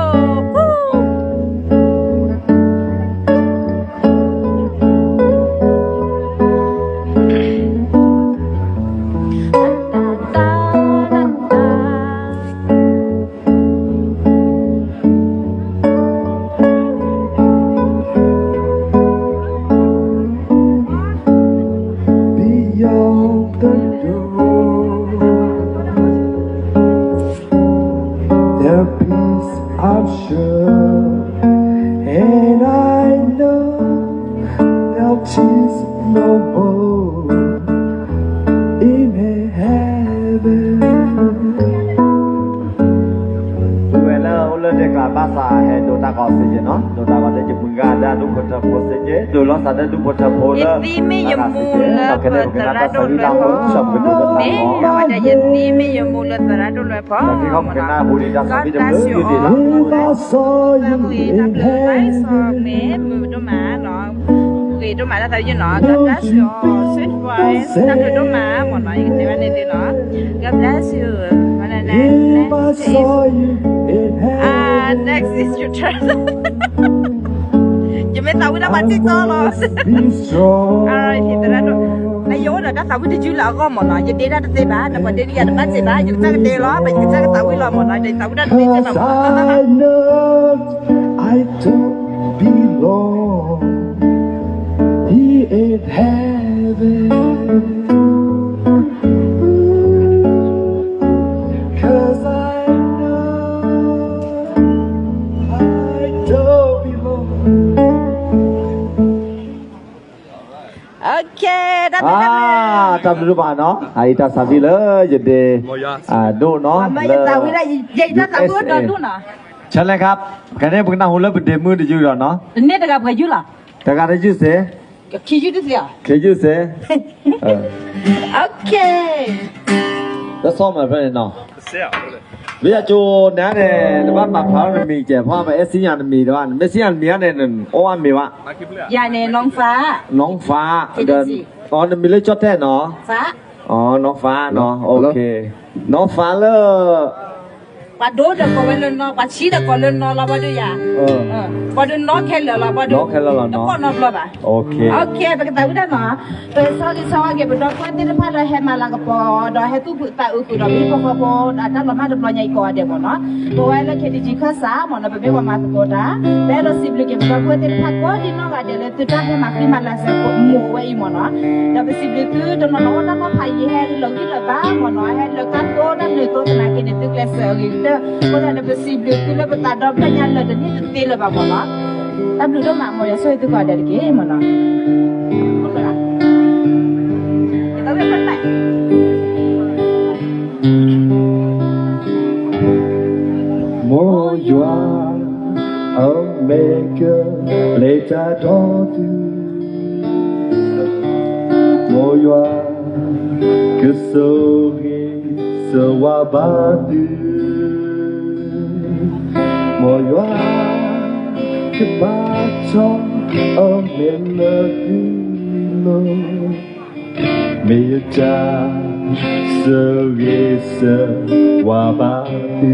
beyond the door. There's peace, I'm sure, and I know there'll tears no more in heaven. Ulo de basa hai dota ko se no dota ko de bunga da du ko ta ko se do lo sa da du ko ta ko la Yetimi yamula tarado lepo me wada yetimi yamula tarado lepo ki kom kena buri da sa bi de lu di la so you in heaven me do ma no người đó mà nó thấy như nó gặp lá sữa sweet voice nó được đó mà một nói cái này này nó gặp lá sữa mà này next is your turn chỉ mấy tàu nó bắn chết to rồi alright thì tao đã yếu rồi đã tao biết chú là có một nói chỉ ra để bà nó còn để đi ăn bát gì bà chỉ ra cái để lo mình chỉ ra cái tao biết lo một nói để tao đã biết cái nào I know I don't belong here in heaven. 'Cause I know I don't belong. ok đã À, tập được bạn nó. Ai ta sao đi lỡ giờ để đồ nó. mà tao biết là vậy ra tao biết đó đúng nào ใช่เลยครับกันเนี่ยพวกนั้นหัวเล็บเดมือได้อยู่เนาะ nên là gặp cái chú là แต่การได้อยู่เสีย khi chú đi à เคยอยู่เสีย ok แล้วซ้อมมาเป็นเนาะ เสียเลย เวียจูเนี่ยเนี่ยแต่ว่าปากเขามันมีเจ็บเพราะมันเอสซียนมีแต่ว่าไม่ซียนมีอะไรเนี่ยโอ้มีวะ มาคลิปเลย dạ này non phá น้องฟ้าเดินอ๋อมีเลยจดแท้เนาะ phá อ๋อน้องฟ้าเนาะโอเคน้องฟ้าเลย bà đố được có lên nó bà chỉ được có lên nó là bao nhiêu ya bà đố nó khen là bao nhiêu nó có nó là bà โอเค ok bây giờ tao biết đó rồi sau cái bây giờ quan điểm là hay mà là cái bò đó hay tu tại cái đó biết có bò đã là mà được lo nhảy qua được mà nó tôi là cái gì khác xã mà nó bị qua mà tôi đã bé nó xịt cái bây giờ quan điểm là có đi nó vào để tôi ra hay mà khi mà là sẽ mua vậy mà nó đó bị xịt cái tôi nó có phải gì hay là cái là bá mà nó hay là cắt cô đó người tôi là cái này tôi là sợ cái có thể là possible tu là beta đọc cái nhà là đến như thế là bà bảo nó ta được đó mà mọi người tôi gọi được cái mà nó ok à tao biết cái này mỗi doa ông mẹ cơ lệ cha đó tu mỗi doa cứ sâu ghê sâu qua ba tư mỗi doa cứ ba cho ông mẹ lỡ tư lô mẹ cha sâu ghê sâu qua ba tư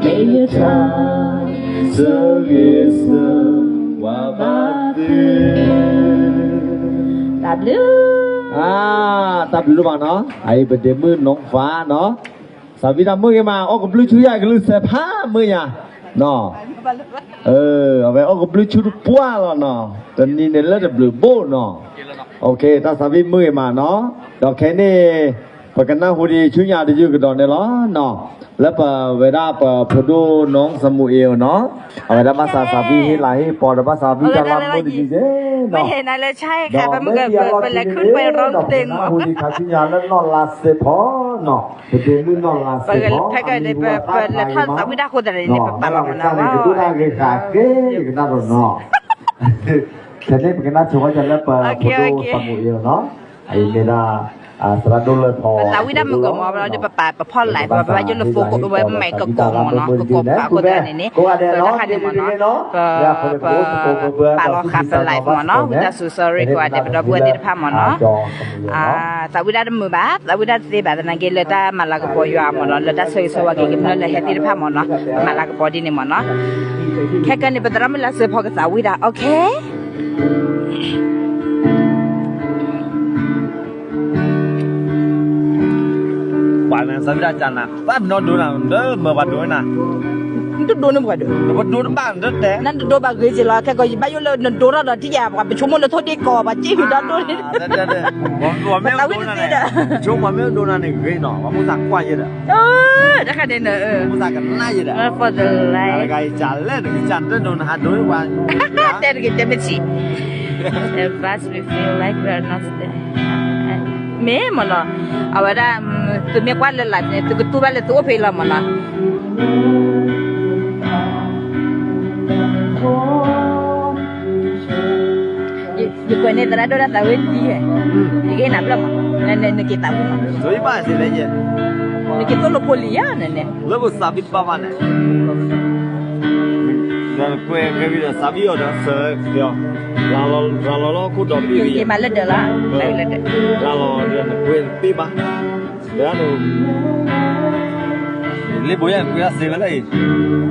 每一场这月色我把W tapi dulu mana? Air berdemu nong fa no. Sabi dah mui ma, oh kebelu cuya kelu sepa mui ya. No. Abai oh kebelu curu pua lo no. Dan ni ni le kebelu bo no. Okay, tak sabi mui ma no. Dok kene pakana hudi cuya di juga don ni lo no. Lepas weda pedu nong Samuel no. Weda masa sabi hilahi, pada masa sabi dalam mui di je. ไม่เห็นอะไรใช่ค่ะมันเกิดเป็นอะไรขึ้นไปร้องเพลงหมด Hudi kasihnya le non la sepo no. Berdemu non la เปิด sepo. ถ้าเกิดเปิดแล้วท่านสาวิดาคนอะไรนี่เป็นปากมันนะว่า itu lagi kakek kita no. Jadi kena coba jalan pedu Samuel no. Ini dah seradul le po. สาวิดามันก็มองเราจะไปปากพ่อไหลไปไปจนเราโฟกัสไปไม่ก็กงมันเนาะก็กงปากคนอะไรนี่แล้วค่ะเดี๋ยวมันเนาะปากเราขับไปไหลมันเนาะวิดาสุสอรี่กว่าเดี๋ยวเราบัวที่พามันเนาะสาวิดามือบ้าสาวิดาเสียแบบนั้นเกลือตามาลากปอยมันเนาะแล้วตาสวยสวยกินแล้วเฮติพามันเนาะมาลากปอดีนี่มันเนาะแค่กันในปัตตานีเราเสียพอกับสาวิดาโอเคPanen sabi dah cana. Pak no dona, dah membuat dona. Itu dona bukan tu. Membuat dona bang, dah deh. Nanti dona bagi je lah. Kalau bayu le dona dah tiga, bukan cuma le thodi kau, baca hidup dona. Dah deh. Wamel dona ni. Cuma wamel dona ni gay no. Wamu tak kuat je dah. Dah kan dia. Wamu tak kena je dah. For the life. Kalau gay jalan, jalan dona ada wan. Dia kita mesti. At first we feel like we are not there. แม่มันเนาะเอาไว้ได้ตัวเมียกว่าเลยหลายเนี่ยตัวตัวเลยตัวเพลมันเนาะอยู่กว่านี้แต่ละโดนแต่เว้นดีนี่แกนับแล้วมั้งนี่kita pun Jadi apa sih lagi? ni kita lo polian ni Lepas sabi apa ni? Dan kue kue sabi ada se Lalu aku dah pilih. Dia malah dah lah. Lalu dia nak kue pipa. Dia tu. Ni boleh kue asing lagi.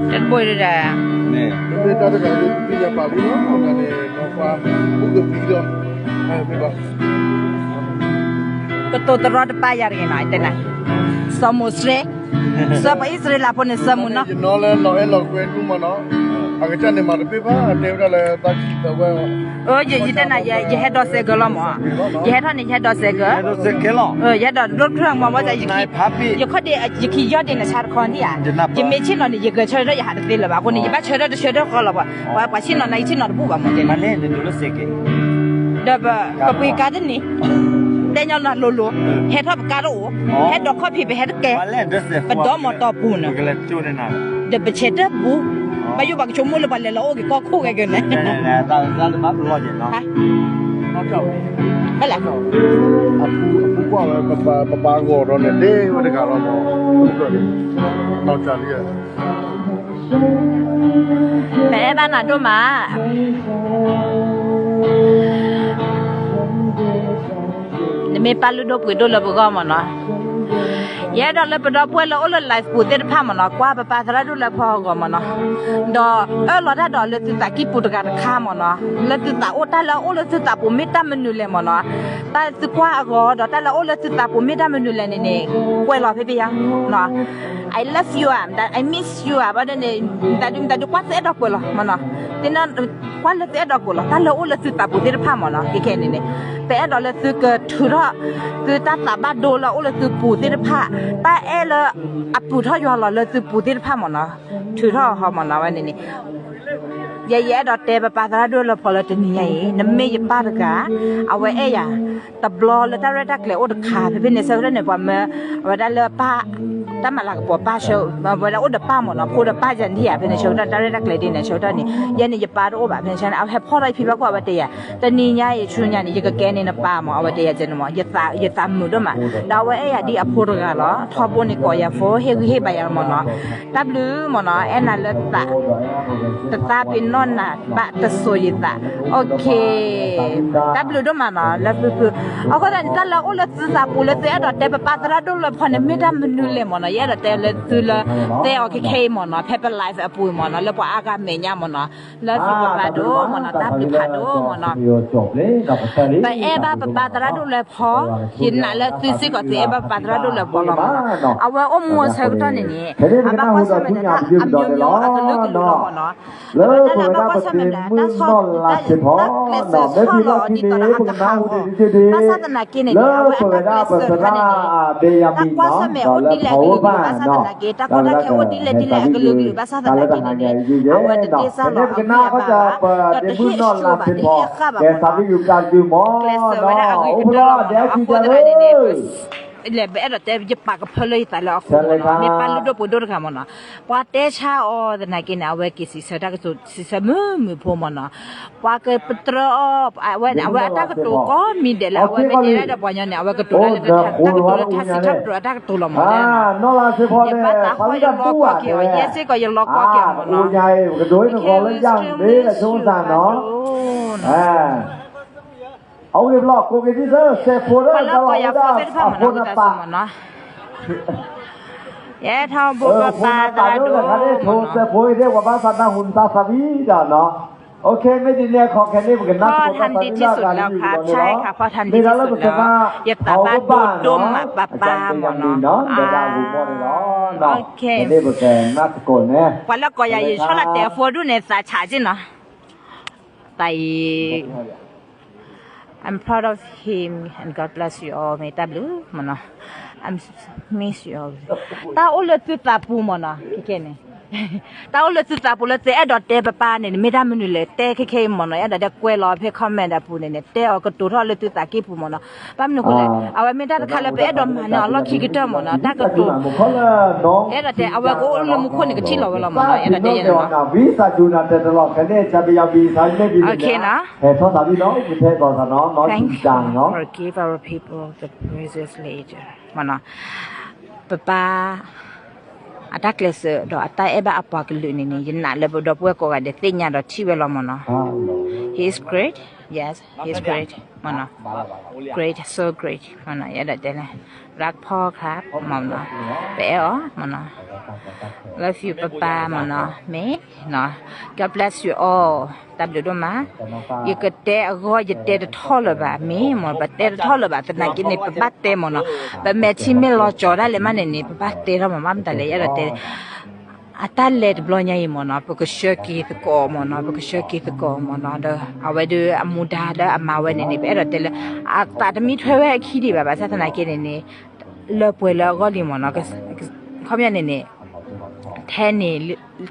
Dan boleh dah. Ni. Dia tak ada kalau dia pakai no, orang ni nampak bukan pilih. Pipa. Betul terus bayar ni nak itu nak. Samusre. Sebab Israel apa ni semua. Nolah lo kue tu mana? Agak cantik mana pipa, dia dah le tak kita kue. Oh, jadi dah nak jadi head segala mah. Jadi head ni head segala. Itu sekelo. Jadi rot keruang mah macam jadi. Papi. Jadi kau dia jadi jadi nak cari kau ni ah. Jadi macam ni jadi cari dah ada tu lah. Aku ni jadi cari kau lah. Wah, pasien nak itu nak buat macam. Mana ni dulu sekek. Dah apa kaden ni. Dia nak lulu. Head apa karo. Head dok kau pipi head ke. Mana dah sekek. Betul motor pun. Kalau tu ni nak. Dia bercedera bu. Bayu bagi cuma le balik lah. Okey, kau kau kayak gini. Tak maaf lu aja. Hah? Balas. Aku kuat bapa gor ni deh, mana kalau mau. Mau cari ya. แม่บ้านน่ะดูมานี่ไม่ปาลูโดปุยโดละบุกอมเนาะยาดอละปดอป่วยละโอละไลฟ์ปูเตพามันเนาะกว่าปะปาสระดูละพอกอมเนาะดอลอดาดอละติตากิปุตกะค่ามันเนาะละติตาโอตาละโอละติตาปูมิตาเมนูเลยมันเนาะตาสิกว่าก็ดอตาละโอละติตาปูมิตาเมนูเลยนี่ป่วยรอเพ่ๆยังเนาะI love you that I miss you but then tadi kuat saya dah pula mana tinan kuat le saya dah pula kalau ulah sudah putih apa mana ikan iniแต่ดอลเลยซื้อเกิดถือละซื้อตาตาบ้านโดละอุลซื้อปูติดผ้าแต่ละอัปูท่อยอเลยซื้อปูติดผ้าหมดนะถือท่อหอมหมดนะวันนี้ยายดอเตปปาตาดูละพอละตัวนี้ยัยน้ำเมย์ปาตกะเอาไว้เอยตะบลอละตาเรดักเลยโอดขาเป็นในเซลล์เนี่ยว่าเมื่อวันนั้นเลยป้าตั้งมาหลักปวดป้าเชลวันนั้นโอดป้าหมดนะพูดป้าจันที่เป็นในเชลล์ตาเรดักเลยดีในเชลล์ตานี่ยันนี่จะป้าโอแบบเป็นฉันเอาให้พ่อไรพี่บอกว่าวันเดียตอนนี้ยัยชุนยันนี่จะแกนี่นะป้าหมอวันเดียจะนมอย่าตามมือด้วยมาดาวไว้เอยดีอพูดกันเหรอทอบุญนี่ก่อยาโฟเฮไปยังหมดเนาะตับลือหมดเนาะนั่นเลยตาเป็นนอ nona ba ta soyita okay ta blu do mana la pu ako da ta la o la tsa pu le te da te pa tra do la phone me da menu le mona ya da te le tu la te o ke mona pepper life apu mona le pa aga me nya mona la fi pa do mona ta pu pa do mona จบเลยดอกแค่นี้ ไปเอบ้าปาตราดูเลยพอหินน่ะแล้วตื้อซิก็ตื้อเอบ้าปาตราดูเลยพอละเอาไว้อมมัวใช้ก็ตอนนี้อาบ้าก็ใช้ไม่ได้อัมยมยอก็ลึกลึกเนาะแล้วนั่นบ้าก็ใช้ไม่ได้ถ้าชอบได้เลสชอบหล่อดีตอนนั้นก็เขาภาษาตะนากินเนี่ยเอาไว้อันเลสกันเนี่ยถ้าว่าใช้ไม่อดดีเลยก็ลึกภาษาตะนากิถ้าก็ได้แค่อดดีเลยก็ลึกภาษาตะนากินเนี่ยเอาไว้เดซ่าหล่อเอาเนี่ยบ้าก็ได้เฮชูบ้าเนี่ยข้าบ้า อยู่การดูหมอโอ้โหเดี๋ยวคิดจะเลยle be era te je pa ka phloi ta la ko me pa lu do pu do ka mo na pa te cha o de na ki na we ki si sa ta ka so si sa mu pho mo na pa ka putro a we ta ka to ko mi de la we me de la da pa nya ne we ka to la ta ka to la ta si ta to ta ka to la mo na no la se pho de pa da bu a ke ye se ko ye lo ko ke mo na โอ้ยายกระโดดก็ขอเลยย่างเด้ละชงสารเนาะเอาเรียบร้อยโกเกดิเซอร์เซฟโฟเดอร์ตลอดได้โฟนปะเย้ทองบุกปาตาดูโทรเซฟโฟเรียกว่าบ้านสัตว์หุ่นตาสวีดเนาะโอเคไม่ดีเนี่ยขอแค่นี้เหมือนกันนะพอทันดีที่สุดแล้วครับใช่ค่ะพอทันดีที่สุดแล้วอย่าตาบ้านดูดมอ่ะป้าหมดเนาะโอเคไม่ได้เหมือนกันนัดก่อนเนี่ยวันละก็อย่าชอบละแต่โฟดูเนี่ยสาชาจิเนาะแต่ I'm proud of him and God bless you all ไม่ตาบลูมันเนาะ I'm miss you all ตาโอเลตุตาปูมันเนาะแค่นี้ตาโอเลตุตาปูเลเตอดอเตปปาเนี่ยไม่ได้มันเลยเตแค่มันเนาะอย่าเด็กกวยรอเพื่อคอมเมนต์ปูเนี่ยเตเอากระตุ้นเลตุตากีปูมันเนาะปั๊มหนูคนเลยเอาไว้ไม่ได้คาราเปอดอมเนาะล็อกขี้กระตุ้นมันเนาะตากระตุ้นอย่าเด็กเอาไว้ก็อุลมุคนก็ชิลเอาไว้ละมันเนาะอย่าเด็กยังเนาะวีซ่าจูนาเตตลอดแค่นี้จะไปยาวีซ่าไม่ดีโอเคนะเฮ้ยทศพี่น้องคุณเทศก่อนเนาะน้อยจริงจังเนาะ Forgive our people the praises later มันเนาะป้าatak lese do ata eba apa kelu ni jena le do pu ko ga de tinya do thiwe lo mono he is great yes he is great mono great so great mono ya da de rakพ่อครับmono be o mono love you papa mono me no God bless you all tab do ma you could te go you te de thol ba me mo ba te thol ba ta na ki ni pa te mono ba me chi me lo cho da le ma ni pa te ro ma ta le ya da te atalet blonya imono porque shaki the ko mono porque shaki the ko mono da awadu amuda da amawe ni be da tele ata da mi thwe khi di ba sa thana ke ni le pwe le go li mono ke khomya ni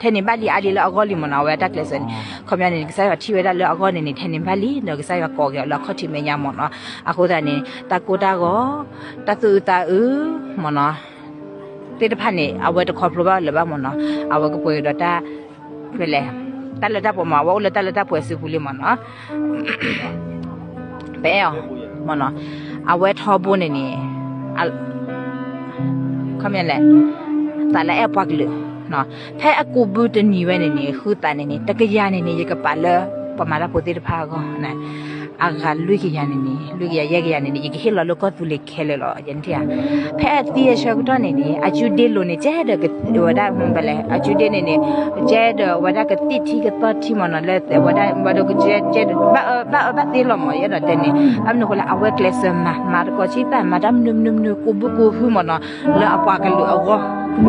theni bali ali le go li mono wa ta lesson khomya ni ke sa thi we da le go ni theni bali no ke sa ko ke la khothi me nya mono akho da ni ta ko da go ta tu ta monoเตะพันนี่เอาไว้ตะคอบรู้ว่าหรือว่ามันเนาะเอาไว้ก็ป่วยดอต้าไปเลยตาละตาปมาว่าเลยตาละตาป่วยสิบุลีมันเนาะไปเอามันเนาะเอาไว้ทอบุญนี่คำยังไงตาละแอบปักเลยเนาะแพ้กูบูตนี่ไว้นี่คือตานี่ตะกี้ยานี่ยังกับปลาเลยประมาณนั้นปกติพาก็นะอาการลุยกี่ยันนี่ลุยกี่ยากี่ยันนี่ยิ่งเห็นเราลูกก็ตุลิเคเลยหรอยันที่อ่ะแพทย์ที่เชื่อตัวนี่อาจุดเดลุนี่เจ๊เด็กว่าได้มันเป็นเลยอาจุดเดนี่เจ๊เด็กว่าได้ก็ติดที่ก็ต่อที่มันนั่นแหละว่าได้ก็เจ๊บ้าตีลมอ่ะยันเดนี่อันนู้นคนละเอาไว้เคลสมาก็ชีพมาดำนุ่มกูบุกูหูมันเนาะแล้วเอาปากกันเลยเอาก็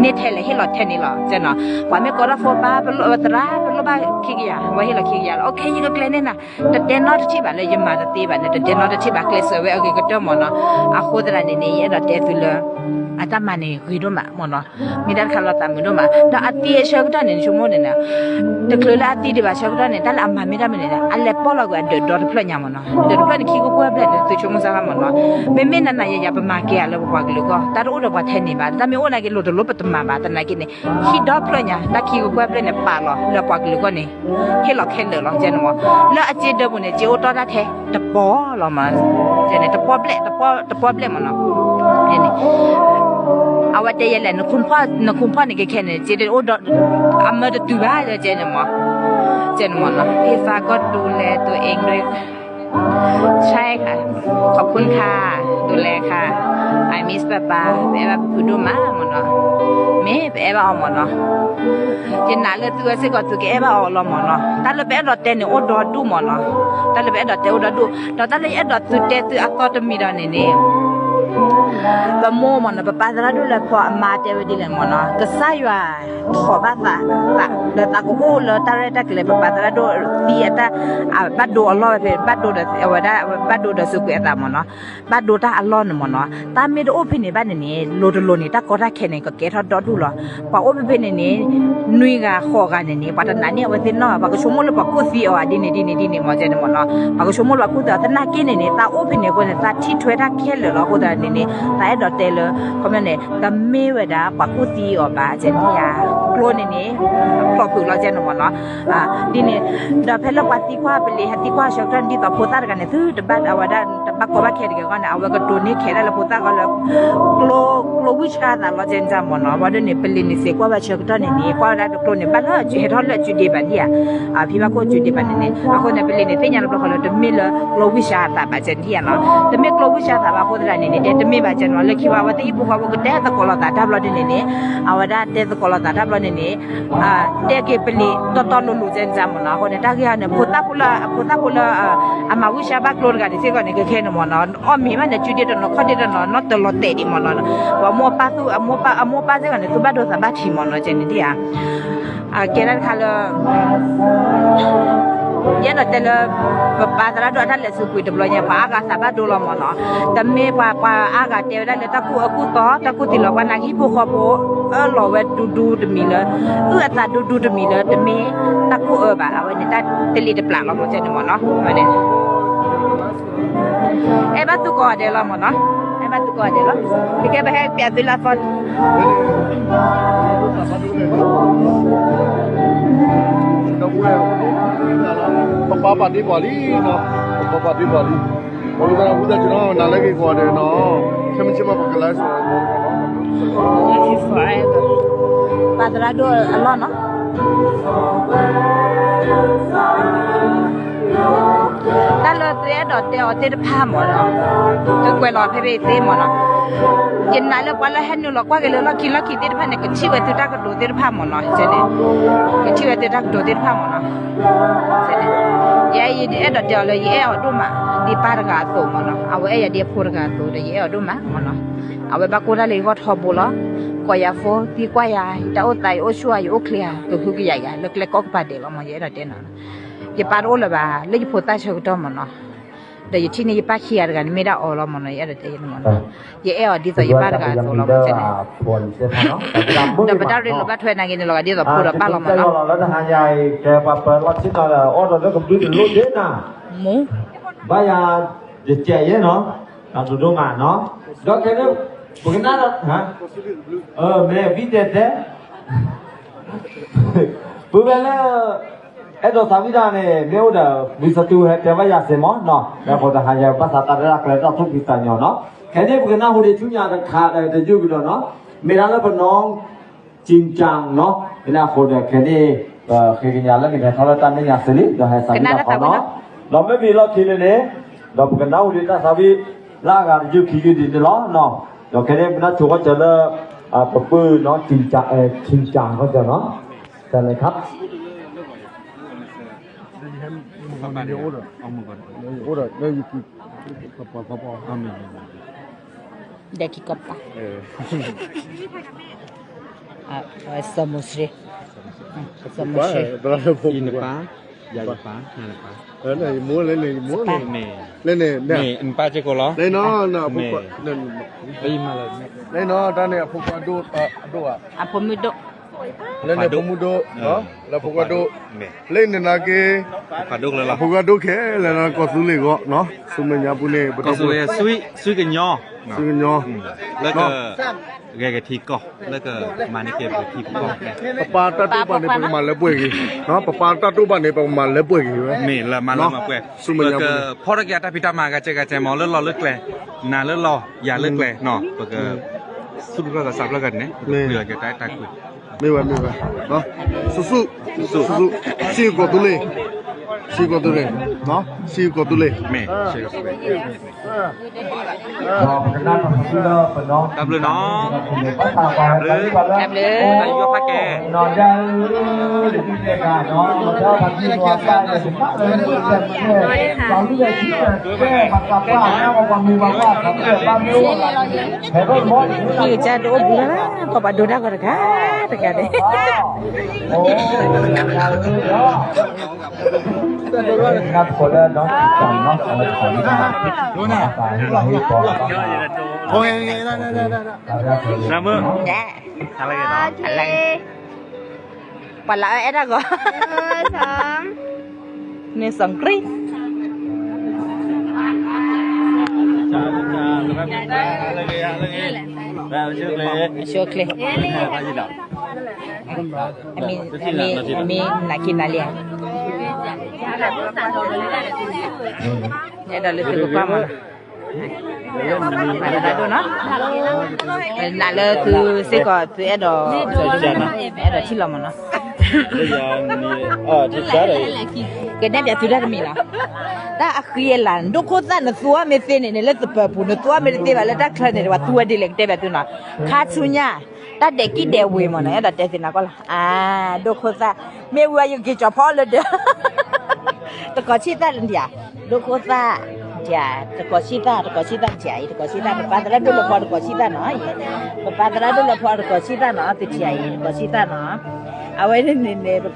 เน็ตเฮเลยให้หลอดเทนี่หรอเจ้าเนาะว่าไม่ก็รับโฟบ้าเป็นโลตระเป็นโลบ้าขี้ยาว่าให้เราขี้ยาโอเคยังก็เคลนี่นะแต่เดนนอตที่บ้านเลยยังมาแต่ตีบ้านแต่เดนนอตที่บ้านเคลสเวอร์ก็เจ้ามันเนาะอาโคตรนี่นี่เราเดตุเลยอาตมานี่คุยด้วยมันเนาะมีด้านข้างเราตามมือด้วยมันแต่อาตีเชื่อกันนี่ชั่วโมงนี่นะแต่คือละอาตีดีบ้าเชื่อกันนี่แต่ละอามาไม่ได้มันนี่นะอะไรพอเราก็เดือดร้อนเพลินยังมันเนาะเดือดเพลินขี้ก็กลัวเพลินตัวชั่วโมงสักมันเนาะไม่นั่นน่ะอย่าไปมาเกี่ยแล้วบอกว่าก็แต่เราอุดว่าเทนนี่บ้าแต่ไม่อุดอะไรก็รู้ตัวรู้ปัตตมาบ้าแต่ไหนกินนี่ขี้ดอกเพลินยังแต่ขี้ก็กลัวเพลินเนี่ยป่าหรอแล้วบอกก็นี่ให้เราแค่เดือดร้อนเจนมั้งแล้วอาเจเดบุเนี่ยเจ้าตัวนั้นแท้ตะปอเรามันเจนเนี่ยตะปอเปล่ตะปอเปล่มันเนาะนี่เอาไว้เดี๋ยวแหละคุณพ่อนี่แค่เนี่ยเจเดโอดอามาดูบ้าเจนมั้งเจ จนหมดเนาะพี่ฟ้าก็ดูแลตัวเองด้วยใช่ค่ะขอบคุณค่ะดูแลค่ะ I miss papa แม่แบบพูดมาหมดเนาะแม่แม่เอาหมดเนาะจินน่าเลยตัวสิก็ตัวแกแม่เอาละหมดเนาะแต่ละแม่ดอเตนโอดอดูหมดเนาะแต่ละแม่ดอเตโอดอดูแต่ละแม่ดอตุเตตุอัตตมีดานี่บะโมมันนะปะตระดูแลพอมาเตวดิเลมันนะก็สายว่าขอบาตาเดตะกูเลตะเรตะกเลปะตระดูตีตะบัดดูอัลลอฮ์เปบัดดูเดอวดาบัดดูเดสุกเอตามันนะบัดดูตาอัลลอฮ์มันนะตามีโอเพนี่บัดนี่โลดโลนี่ตะก็ตะแค่นี่ก็เกทดอดูละปะโอเพนี่นุยกะขอกันนี่ปะตะนันนี่ว่าตินอปะก็ชมลปะกูซีอดินี่มอเจนมันนะปะก็ชมลปะกูตะตะนักกินนี่ตาโอเพนี่ก็ตาที่ถวยตะแค่เลยละกูตะนี่ตาดอเตลคอมเมนต์ตะเมวดาปะกูซีอปะเจนที่ยากลัวนี่ครอบครัวเราเจนมันนะดินี่ดอเพลปะติกว่าเปลีหัติกว่าชกันที่ตะโพตากันเนี่ยตะบัดอวดาตะบักก็บักแค่เดียวกันเอาไว้ก็ตัวนี้แค่แล้วโพตาก็แล้วกลัววิชาตาเราเจนจำมันนะว่าเดี๋ยวนี้เปลีนี่เสกว่าชกันนี่กว่าได้กลัวนี่บัดเฮทอลเลยจุดเดียบันเดียพี่ว่าก็จุดเดียบันนี่คนเนี่ยเปลีนี่เตียนเราคนเราตะเมลกลัววิชาตาบาเจนที่นะตะเมกลัววิชาตาบาโคตรนี่ตะเมบาเจนว่าเลยคิดว่าว่าที่บุคคลก็ได้ตะกอลตาดับเราดินี่เอาว่าได้ตะกอลตาดับเรานี่ได้เก็บเปลีตอนลุเจนจำมันนะคนเนี่ยตะกี้เนี่ยพุทธะพุละอามาวิชาบักโลกันที่ก็เนี่ยก็แค่นั้นมันนะอ้อมีมันจะจุดเดียวนะข้อเดียวนะนอตลอดเตดิมันนะว่ามัวป้าตัวมัวป้าเจ้าเนี่ยตัวบ้านโดนสบายทีมันนะเจนนี่อ่ะเกี่ยนั้นค่ะเลยยันเราแต่ละปาตระดูท่านเลยสุขุยตบลอยเนี่ยป้าก็สบายดูละมันนะแต่เมื่อป้าอากาศเดียวได้เลยตะกูต่อตะกูติดละวันนักฮิปโปคอโปหล่อเวดูดมีเลยตาดูดมีเลยแต่เมื่อตะกูบ่าวันนี้ตาเตลีตะปลาละมันจะเนี่ยมันนะวันนี้บ้านตุกอเดละมันนะบ้านตุกอเดละพี่แกไปให้เปียตุลาฟอนpapa pati bali no papa pati bali bolu kana buda chuna na lagi ko de no chama chama bakala so padra do Allah no ta lo te do te o te pha mo no te kwe lo phe te mo no yin na lo kwa la han lo kwa ke lo ki te pha ne ke chi we te ta ko do te pha mo no che ne ke chi we te ta ko do te pha mo no che ne ya yi de do te lo yi e o do ma di pa ga to mo no a we ya di phu ga to de yi e o do ma mo no a we ba ko la le go tho bo lo ko ya fo ti kwa ya ta o tai o shua yo clear to hu ki ya ya lo kle ko pa de lo mo ye da te no ye pa ro la ba le phu ta che ko to mo no de yi ti ni ye pa khi ya ga ni me da o lo mo no ye da te mo no ye e o di so ye pa ga so lo mo che ne da ba da ri lo ba thwe na ge ni lo ga di so phu da pa lo mo no แล้วทหารใหญ่แกปะเปิดวัดที่นอนอ้อเราแล้วก็ดูรู้เยอะนะ mu บ้ายาจะแจกเยอะเนาะตามดูงานเนาะแล้วแกเนี่ยบุกนั่นฮะแม่วิเดตปุ๊บแล้วအဲ့တော့သာဝိဒနဲ့မြို့တော်ဝိစတူဟဲ့တဝရစေမောနော်ဒါခေါ်တာဟာရပါစာတရကလည်းတော့ထုတ်ပြီးတညောနော်ခဲတဲ့ဘကနာဟိုဒီချူညာတဲ့ခါတဲ့ကြည့်ပြီးတော့နော်မေရာလည်းဘနောင်းจริงจังเนาะเวลาคนเนี่ยแค่นี้เคยกินยาแล้วมีแต่ทรตันในยาสิริเดี๋ยวให้สามีเขาเนาะเราไม่มีเราทีเลยเนี่ยเราบกันเอาดีนะสามีล่างานยืดขี้ยืดดีเนาะเนาะเราแค่นี้มันน่าถูกก็จะเลิกปะปื้อเนาะจริงจังก็จะเนาะแต่เลยครับ ora ne yiki papa amin de ki kappa samusri dra po in pa ya pa na pa ne mo le ne in pa che ko lo ne no na po ne ai ma la ne no ta ne po pa do ah apomido le ne po mu do no la po ka do le ne na ke pa dok la po ka do ke le na ko su le go no su me nya pu ne po ko su ye sui ke nyo su ke nyo แล้วก็แกก็ทีก็แล้วก็มาในเกมก็ทีก็ papa ta tu ba ne pa ma le pwe ki no papa ta tu ba ne pa ma le pwe ki we นี่ละมาแล้วมาแกแล้วก็พอตะแกตาพิตามาก็เจก็เจมอเลิกรอเลิกแกนาเลิกรออย่าเลิกแกเนาะก็ สุดก็สับแล้วกันเนี่ยเหลือแค่ใต้ตาคุย 没完没完，啊，叔，西瓜多嘞，西瓜多嘞，啊，西瓜多嘞， แม่เชื่อกับแม่ กับเลยเนาะ แคบเลย อายุพักแก นอนยาหรือที่เรียกเนาะเจ้าพันธุ์ตัวกันเลยถึงเลยเราที่จะคิดแก้ผัดกับว่าแล้วก็มีว่าครับเกิดบ้านไม่รู้อะไรเห็นรถมอส คือจะดูบุญนะก็มาดูได้ก็ได้แต่กันเลย โอ้ยครับคนละน้องสองน้องของของดูนะเราให้ก่อนโอ้ยได้ น้ำมือ แน่ อะไรกันเนาะ อะไรปัดละเอ็ดอะก็เนี่ยสองกรีดชัวร์เลยมีนักกินอะไรเนี่ยเดี๋ยวเราจะดูกันada tu no nak le tu seko tu ada ada cila mana yang ni tu cara kena dia tu dah mina tak akhiran do ko ta na tua me se ne le tu pu no tua me te ba le ta khan ne wa tu de le te ba tu na kha chunya ta de ki de we mana ya da te sina ko la do ko ta me wa yu ki cho pho le de to ko chi ta le dia do ko ta ya to ko chi ta ja to ko chi ta pa da do lo pho to ko chi ta no pa da do lo pho to ko chi ta no ti ja yi to ko chi ta no awe ne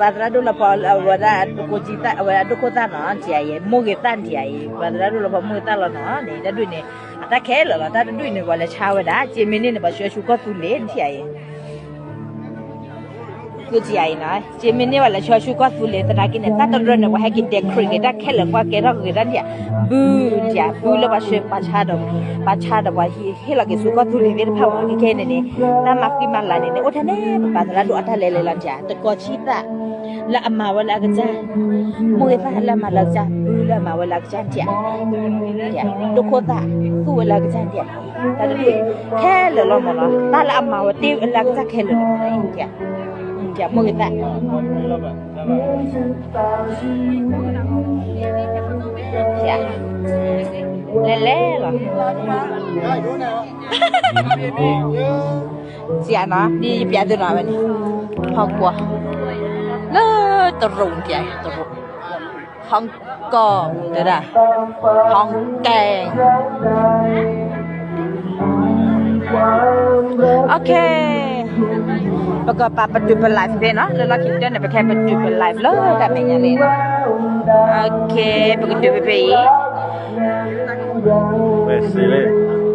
pa da do lo pho wa da to ko chi ta wa do ko ta no ja yi mo ge tan ja yi pa da do lo pho mo ta lo no ne da du ne ta khe lo ta du ne wa le cha wa da ji min ne ba shwe shu ko tu le ja yiกูจีไอ้นะเจมินี่ว่าละชัวชูก็ฟูเลยแต่ถ้ากินเนี่ยตัดตัวเนี่ยว่าให้กินเด็กครีกได้แค่เหลือว่าแกเราเกิดเนี่ยบูจ้ะบูแล้วว่าช่วยปัจฉาดว่าเฮลักสูก็ฟูเลยเดี๋ยวพาว่าแค่เนี่ยถ้ามากินมันละเนี่ยโอ้ท่านเนี่ยปัจฉาดูอัฐเลยเลยละจ้ะแต่ก็ชีตะละอามาว่าละก็จ้ะมวยฟ้าละมาละจ้ะบูละมาว่าละจ้ะจ้ะดูโคตะกูว่าละก็จ้ะจ้ะแต่ดูแค่เหลือละมั้งนะถ้าละอามาว่าตีละก็จ้ะแค่เหลือจ้ะจะมือตะจ้ะเล่ๆหรอเสียนะดีเปียตัวหน่อยมันห้องกว่าเลิศตรุ่งใหญ่ตรุ่งห้องกองเด้อห้องแกงโอเคประกอบปัจจุบันไลฟ์เนาะแล้วเราคิดว่าเนี่ยไปแค่ปัจจุบันไลฟ์เลยแต่ไม่ยังเลยโอเคปัจจุบันไปBesile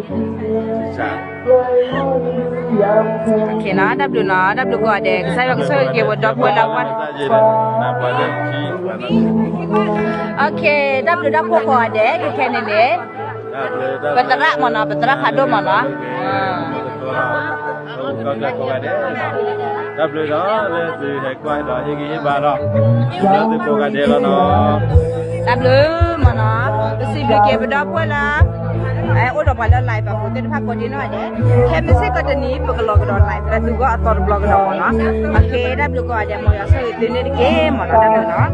Cica โอเคนะดับดูนะดับดูก็เด็กใส่ก็ใส่เกี่ยวกับดอกบัวดอกวันโอเคดับดูดับพวกก็เด็กแค่นี้เลยเป็นตระมันนะเป็นตระขาดมันนะดับเลยเนาะเลยสิให้ควายดอกอีกบาทเนาะแล้วสิโปรกันเดแล้วเนาะ ดับเลยมันนะก็สิเกี่ยวกับดอกบัวละไอ้อุดมพรไลฟ์แบบคนที่พักคนที่น้อยเนี่ยแค่ไม่ใช่ก็จะนี้ปกติเราก็โดนไลฟ์แต่ดูก็อัตโนมัติบล็อกเราเนาะโอเคดับดูก็เดี๋ยวมันจะใช้ตัวนี้เกมมันดับเลยเนาะ